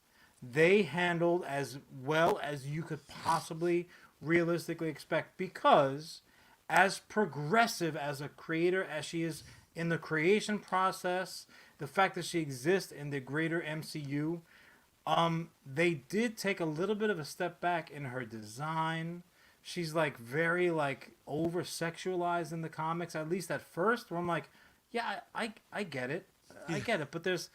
they handled as well as you could possibly realistically expect, because as progressive as a creator as she is in the creation process, the fact that she exists in the greater MCU, they did take a little bit of a step back in her design. She's like very like over sexualized in the comics, at least at first, where I'm like, yeah, I get it. I get it, but there's,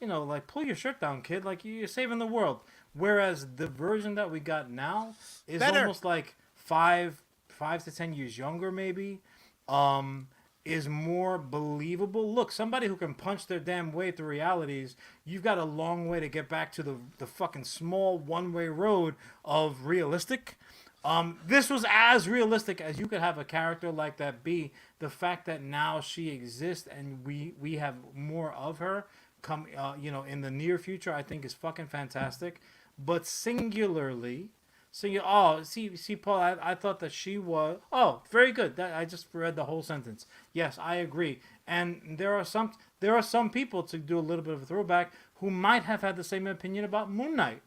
like, pull your shirt down, kid. Like, you're saving the world. Whereas the version that we got now is almost like 5 to 10 years younger, maybe. Is more believable. Look, somebody who can punch their damn way through realities, you've got a long way to get back to the fucking small one-way road of realistic. This was as realistic as you could have a character like that be. The fact that now she exists and we have more of her come in the near future, I think is fucking fantastic. But singularly, Paul, I thought that she was, very good. That I just read the whole sentence. Yes, I agree. And there are some people, to do a little bit of a throwback, who might have had the same opinion about Moonknight,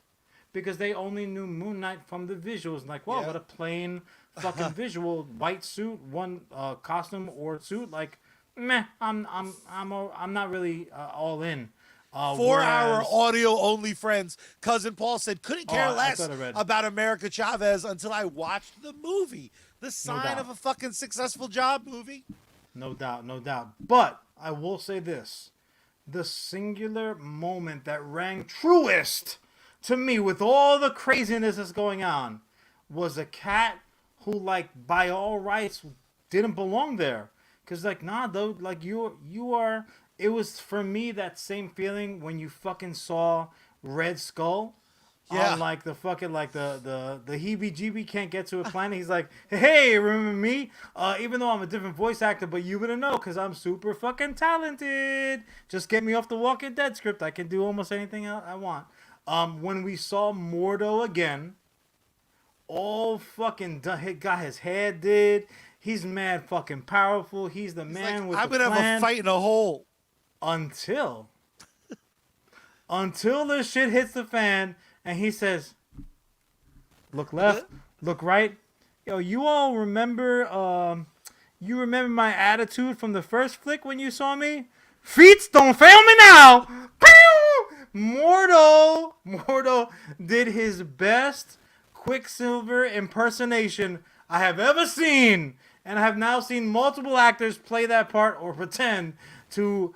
because they only knew Moonknight from the visuals. Like, wow, what a plain fucking visual, white suit, one costume or suit. Like, meh, I'm not really all in. For our audio-only friends, Cousin Paul said, couldn't care less about America Chavez until I watched the movie. The sign of a fucking successful job movie. No doubt. But I will say this. The singular moment that rang truest to me, with all the craziness that's going on, was a cat who, like, by all rights, didn't belong there. Cause like, nah, though, like you are. It was for me that same feeling when you fucking saw Red Skull. Yeah. On like the fucking like the heebie-jeebie can't get to a planet. He's like, hey, remember me? Even though I'm a different voice actor, but you wouldn't know because I'm super fucking talented. Just get me off the Walking Dead script. I can do almost anything I want. When we saw Mordo again, all fucking done, got his head did. He's mad fucking powerful. He's the man with I'm the gonna plan. have a fight in a hole. Until this shit hits the fan and he says, look left, look right. Yo, you all remember you remember my attitude from the first flick when you saw me? Feats don't fail me now. Pew! Mordo did his best Quicksilver impersonation I have ever seen, and I have now seen multiple actors play that part or pretend to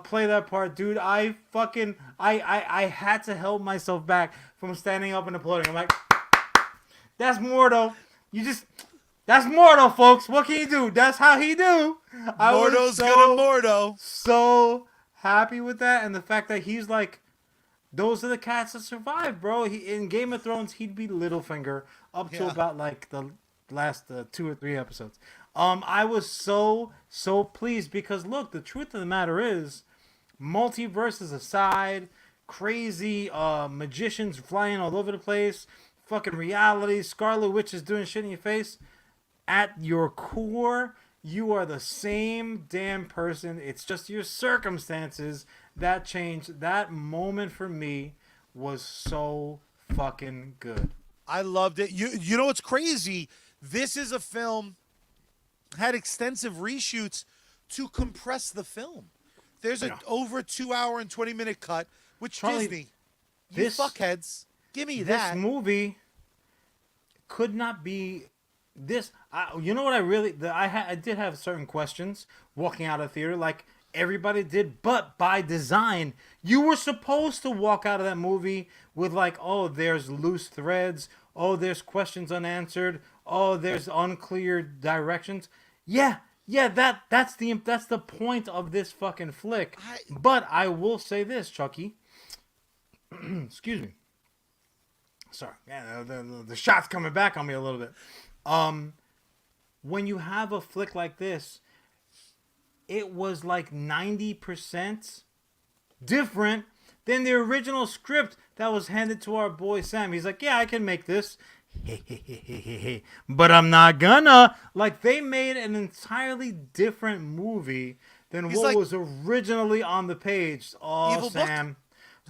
play that part. Dude, I had to help myself back from standing up and applauding. I'm like, that's Mordo. That's Mordo, folks. What can you do? That's how he do. Mordo's gonna Mordo. So happy with that, and the fact that he's like, those are the cats that survive, bro. In Game of Thrones, he'd be Littlefinger up to about like the last 2 or 3 episodes. I was so pleased because look, the truth of the matter is, multiverses aside, crazy magicians flying all over the place, fucking reality, Scarlet Witch is doing shit in your face. At your core, you are the same damn person. It's just your circumstances that changed. That moment for me was so fucking good. I loved it. You know what's crazy? This is a film had extensive reshoots to compress the film. There's an over 2 hour and 20-minute cut, which Charlie, Disney, you fuckheads, give me that. This movie could not be this. You know what I did have certain questions walking out of the theater, like everybody did, but by design, you were supposed to walk out of that movie with like, oh, there's loose threads, oh, there's questions unanswered, oh, there's unclear directions. Yeah, that's the point of this fucking flick. But I will say this, Chucky. Excuse me. Sorry, yeah, the shot's coming back on me a little bit. When you have a flick like this, it was like 90% different than the original script that was handed to our boy Sam. He's like, yeah, I can make this. But I'm not gonna. Like, they made an entirely different movie than what was originally on the page. Oh, Evil Sam.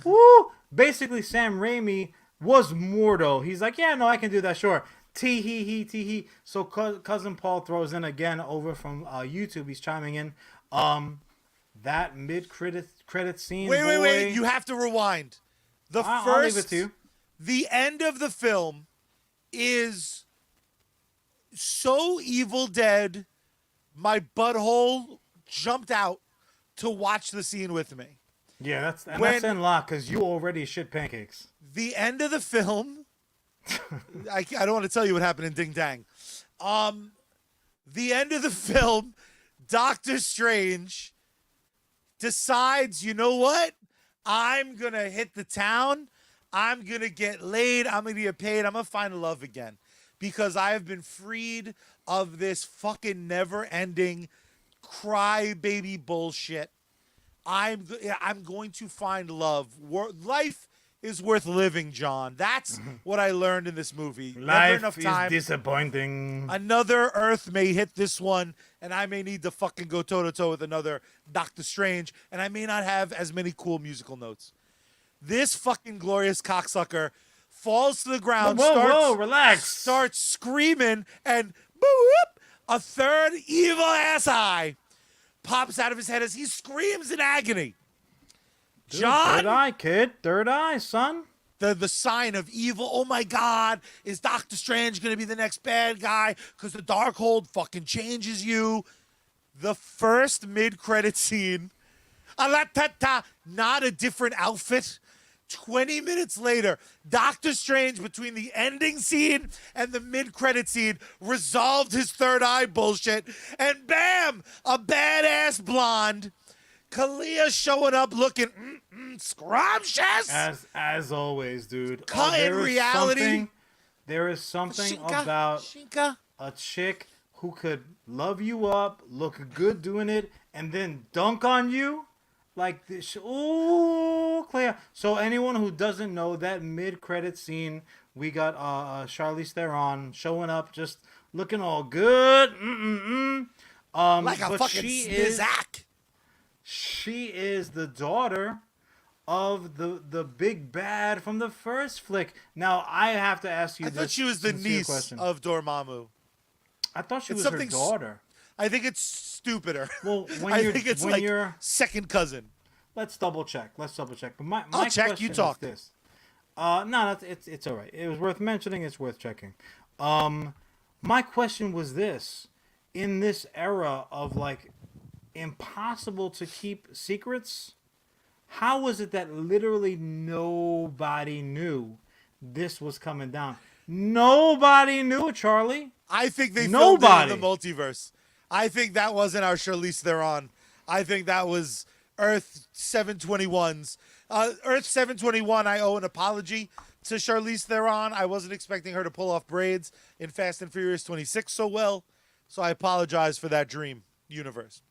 Woo! Basically, Sam Raimi was Mordo. He's like, yeah, no, I can do that, sure. Tee-hee-hee. So Cousin Paul throws in again over from YouTube. He's chiming in. That mid-credit scene. Wait. You have to rewind. I'll leave it to you. The end of the film is so Evil Dead, my butthole jumped out to watch the scene with me. Yeah, that's in lock because you already shit pancakes. The end of the film, I don't want to tell you what happened in Ding Dang. The end of the film, Doctor Strange decides, you know what? I'm going to hit the town. I'm going to get laid. I'm going to get paid. I'm going to find love again because I have been freed of this fucking never-ending crybaby bullshit. I'm going to find love. Life is worth living, John. That's what I learned in this movie. Life is disappointing. Another Earth may hit this one, and I may need to fucking go toe-to-toe with another Doctor Strange, and I may not have as many cool musical notes. This fucking glorious cocksucker falls to the ground, relax. starts screaming, and boop, a third evil-ass eye pops out of his head as he screams in agony. Dude, John, third eye, kid. Third eye, son. The sign of evil. Oh my God, is Doctor Strange going to be the next bad guy? Because the Darkhold fucking changes you. The first mid-credit scene, not a different outfit, 20 minutes later, Doctor Strange, between the ending scene and the mid-credit scene, resolved his third eye bullshit. And bam! A badass blonde. Kalia showing up looking scrumptious. As always, dude. In reality. There is something about a chick who could love you up, look good doing it, and then dunk on you. Like this. Ooh, Clea. So anyone who doesn't know, that mid-credit scene, we got Charlize Theron showing up, just looking all good. Like a fucking snizak. She is the daughter of the big bad from the first flick. Now I have to ask you. I thought she was the niece of Dormammu. I thought she was her daughter. I think it's stupider. Well, I think it's like second cousin. Let's double check. But my I'll check. You talk. Is this. No, it's all right. It was worth mentioning. It's worth checking. My question was this: in this era of like impossible to keep secrets, how was it that literally nobody knew this was coming down? Nobody knew, Charlie. I think they filmed it in the multiverse. I think that wasn't our Charlize Theron. I think that was Earth 721's. Earth 721, I owe an apology to Charlize Theron. I wasn't expecting her to pull off braids in Fast and Furious 26 so well, so I apologize for that dream universe.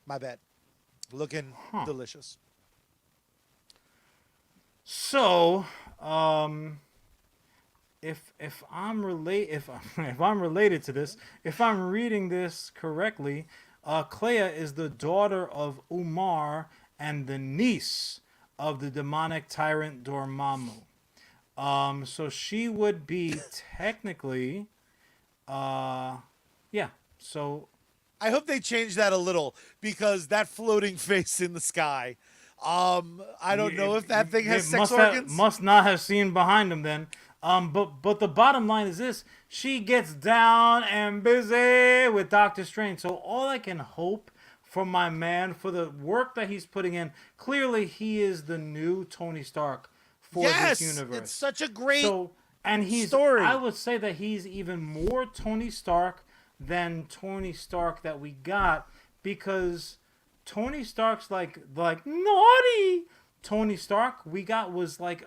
My bad. Looking delicious. So, if I'm related to this, if I'm reading this correctly, Clea is the daughter of Umar and the niece of the demonic tyrant Dormammu. So she would be technically, yeah. So I hope they change that a little, because that floating face in the sky. I don't know if that thing has sex organs. Must not have seen behind him then. But the bottom line is this: she gets down and busy with Doctor Strange. So all I can hope for my man, for the work that he's putting in, clearly he is the new Tony Stark for this universe. It's such a great story. I would say that he's even more Tony Stark than Tony Stark that we got, because Tony Stark's like naughty Tony Stark we got was like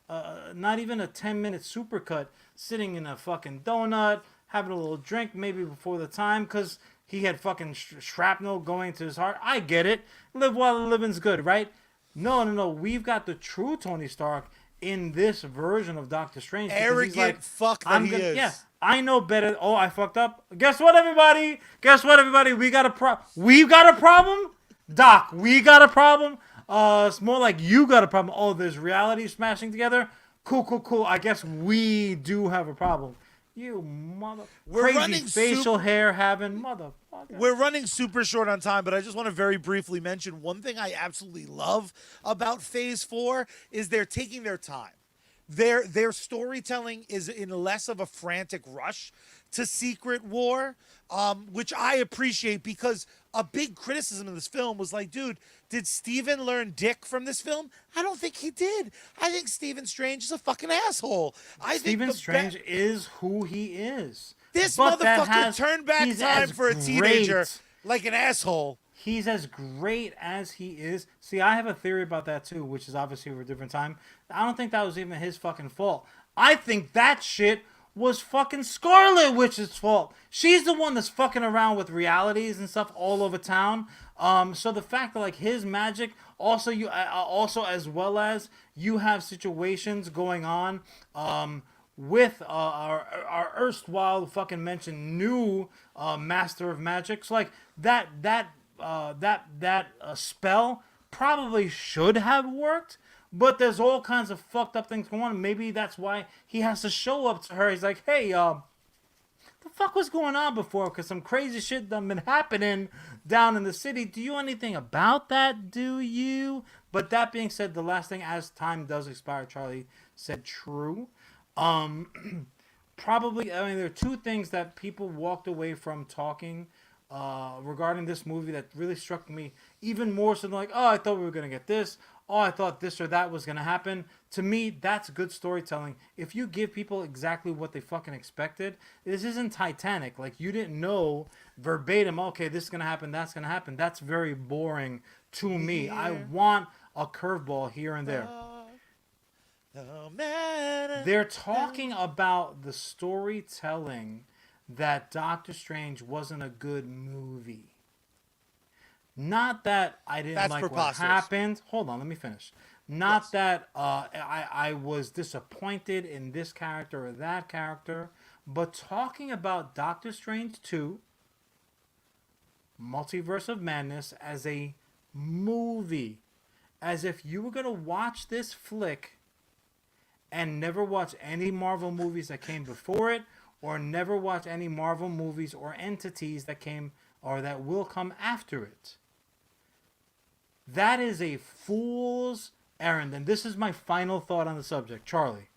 not even a 10-minute supercut, sitting in a fucking donut, having a little drink maybe before the time, because he had fucking shrapnel going to his heart. I get it. Live while the living's good, right? No. We've got the true Tony Stark in this version of Doctor Strange. Arrogant fuck that he is. Yeah, I know better. Oh, I fucked up. Guess what, everybody? We got a problem? Doc, we got a problem? It's more like you got a problem. Oh, there's reality smashing together? Cool. I guess we do have a problem. You crazy facial hair having motherfucker. We're running super short on time, but I just want to very briefly mention one thing I absolutely love about Phase 4 is they're taking their time. Their storytelling is in less of a frantic rush to Secret War, which I appreciate, because a big criticism of this film was like, dude, did Stephen learn dick from this film? I don't think he did. I think Stephen Strange is a fucking asshole. Stephen Strange is who he is. This motherfucker turned back time for a teenager like an asshole. He's as great as he is. See, I have a theory about that too, which is obviously for a different time. I don't think that was even his fucking fault. I think that shit was fucking Scarlet Witch's fault. She's the one that's fucking around with realities and stuff all over town. So the fact that like his magic, also as well as you have situations going on with our erstwhile fucking mentioned new Master of Magic. So like that spell probably should have worked, but there's all kinds of fucked up things going on. Maybe that's why he has to show up to her. He's like, hey, the fuck was going on before? Because some crazy shit done been happening down in the city. Do you know anything about that? Do you? But that being said, the last thing, as time does expire, Charlie said true. Probably, I mean, there are two things that people walked away from talking regarding this movie that really struck me even more so than like, oh, I thought we were going to get this. oh, I thought this or that was going to happen. To me, that's good storytelling. If you give people exactly what they fucking expected, this isn't Titanic. Like, you didn't know verbatim, okay, this is going to happen, that's going to happen. That's very boring to me. I want a curveball here and there. No matter. They're talking about the storytelling that Doctor Strange wasn't a good movie. Not that I didn't That's like what preposterous. happened. Hold on, let me finish. Not that I was disappointed in this character or that character, but talking about Doctor Strange 2, Multiverse of Madness, as a movie. As if you were going to watch this flick and never watch any Marvel movies that came before it, or never watch any Marvel movies or entities that came or that will come after it. That is a fool's errand. And this is my final thought on the subject. Charlie,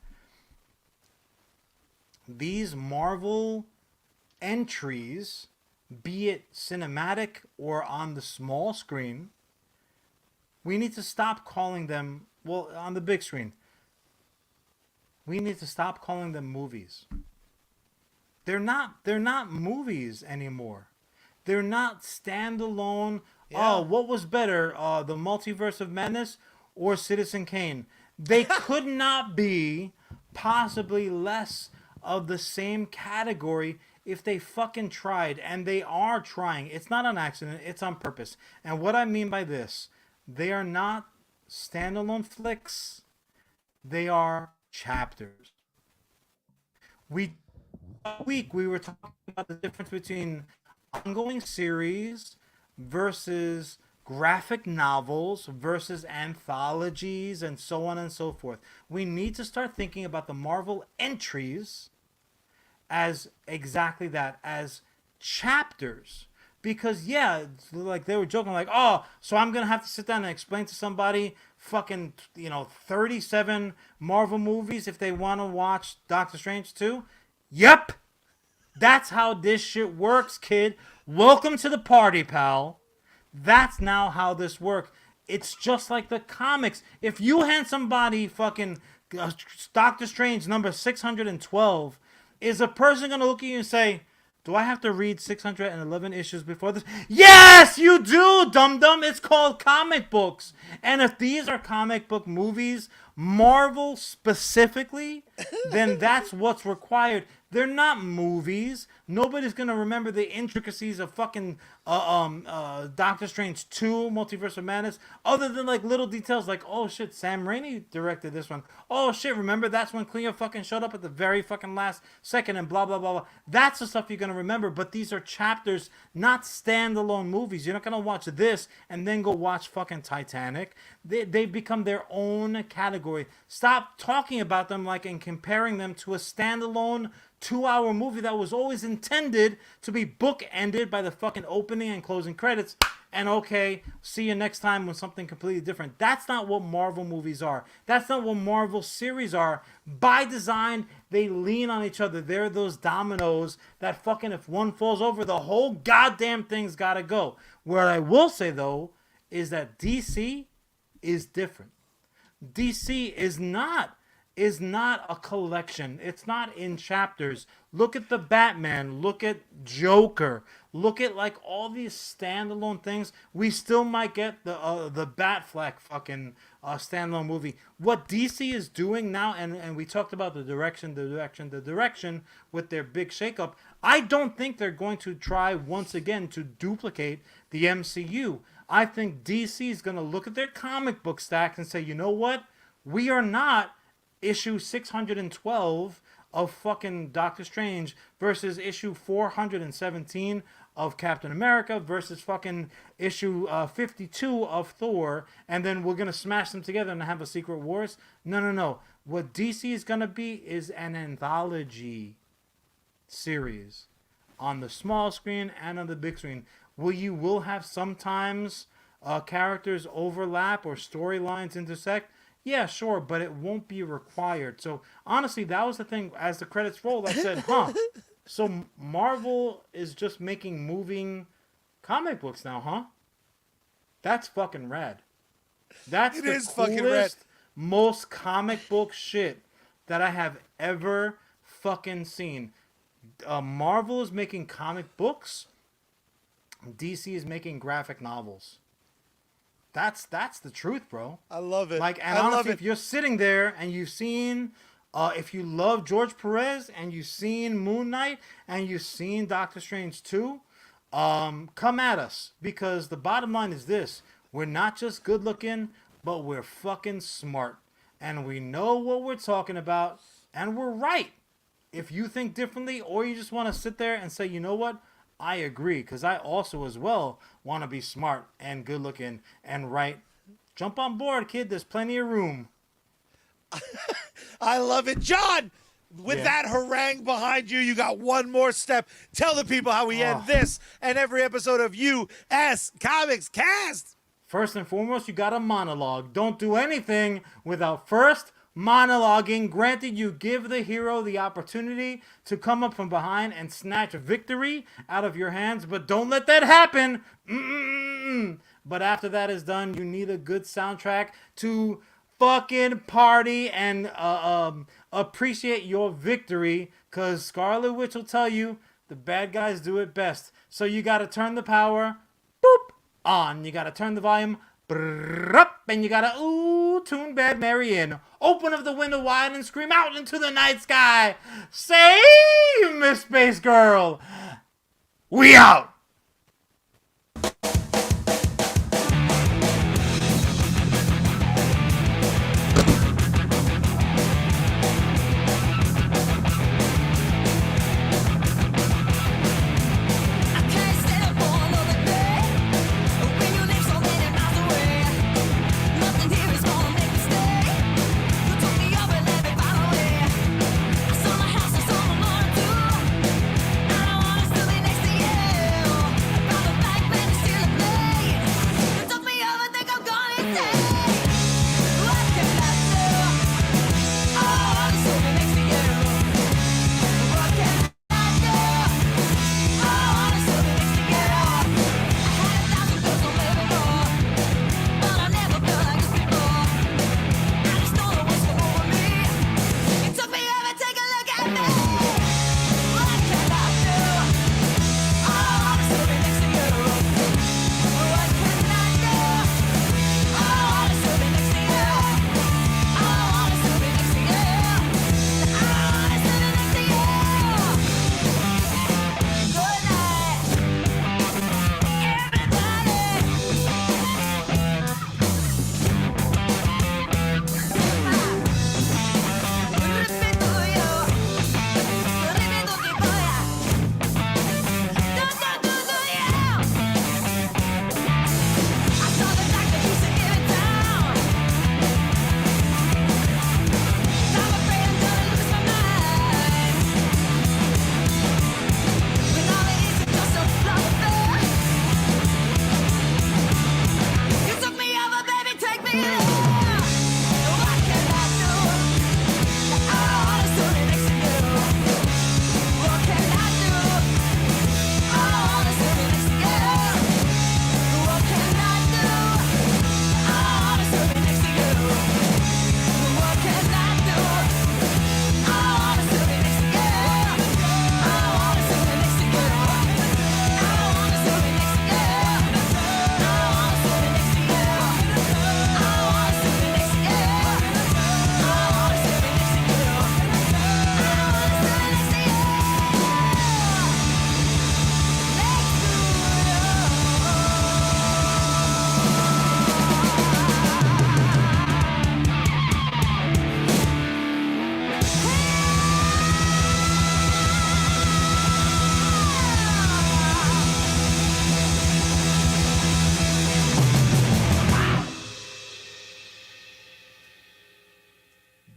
these Marvel entries, be it cinematic or on the small screen, we need to stop calling them, well, on the big screen, we need to stop calling them movies. They're not movies anymore. They're not standalone. Yeah. Oh, what was better, the Multiverse of Madness or Citizen Kane? They could not be possibly less of the same category if they fucking tried, and they are trying. It's not an accident, it's on purpose. And what I mean by this, they are not standalone flicks. They are chapters. We were talking about the difference between ongoing series versus graphic novels versus anthologies and so on and so forth. We need to start thinking about the Marvel entries as exactly that, as chapters. Because yeah, like they were joking, like, oh, so I'm gonna have to sit down and explain to somebody fucking 37 Marvel movies if they want to watch Doctor Strange 2. Yep, that's how this shit works, kid. Welcome to the party, pal. That's now how this works. It's just like the comics. If you hand somebody fucking Doctor Strange number 612, is a person going to look at you and say, do I have to read 611 issues before this? Yes, you do, dum-dum. It's called comic books. And if these are comic book movies, Marvel specifically, then that's what's required. They're not movies. Nobody's going to remember the intricacies of fucking Doctor Strange 2, Multiverse of Madness, other than like little details like, oh shit, Sam Raimi directed this one. Oh shit, remember that's when Cleo fucking showed up at the very fucking last second and blah, blah, blah, blah. That's the stuff you're going to remember, but these are chapters, not standalone movies. You're not going to watch this and then go watch fucking Titanic. They've become their own category. Stop talking about them like and comparing them to a standalone 2-hour movie that was always intended to be bookended by the fucking opening and closing credits. And okay, see you next time with something completely different. That's not what Marvel movies are. That's not what Marvel series are. By design, they lean on each other. They're those dominoes that fucking, if one falls over, the whole goddamn thing's gotta go. What I will say though is that DC is different. DC is not a collection. It's not in chapters. Look at the Batman. Look at Joker. Look at like all these standalone things. We still might get the Batfleck fucking standalone movie. What DC is doing now, and we talked about the direction with their big shakeup. I don't think they're going to try once again to duplicate the MCU. I think DC is going to look at their comic book stacks and say, you know what? We are not issue 612 of fucking Doctor Strange versus issue 417 of Captain America versus fucking issue 52 of Thor, and then we're gonna smash them together and have a Secret Wars. No. What DC is gonna be is an anthology series on the small screen and on the big screen. You will have sometimes characters overlap or storylines intersect. Yeah, sure, but it won't be required. So, honestly, that was the thing. As the credits rolled, I said, huh. So, Marvel is just making moving comic books now, huh? That's fucking rad. That's It the is fucking rad. coolest, most comic book shit that I have ever fucking seen. Marvel is making comic books. DC is making graphic novels. That's the truth, bro. I love it. Like, and I love honestly, it. if you're sitting there and you've seen, if you love George Pérez and you've seen Moonknight and you've seen Doctor Strange 2, come at us, because the bottom line is this: we're not just good looking, but we're fucking smart, and we know what we're talking about, and we're right. If you think differently, or you just want to sit there and say, you know what, I agree, because I also as well want to be smart and good looking and right. Jump on board, kid. There's plenty of room. I love it. John, with that harangue behind you, you got one more step. Tell the people how we end this and every episode of US Comics Cast. First and foremost, you got a monologue. Don't do anything without first monologuing. Granted, you give the hero the opportunity to come up from behind and snatch victory out of your hands, but don't let that happen. But after that is done, you need a good soundtrack to fucking party and appreciate your victory, because Scarlet Witch will tell you the bad guys do it best. So you got to turn the power on. You got to turn the volume up, and you got to tune Bad Mary in. Open up the window wide and scream out into the night sky. Save me, Space Girl. We out.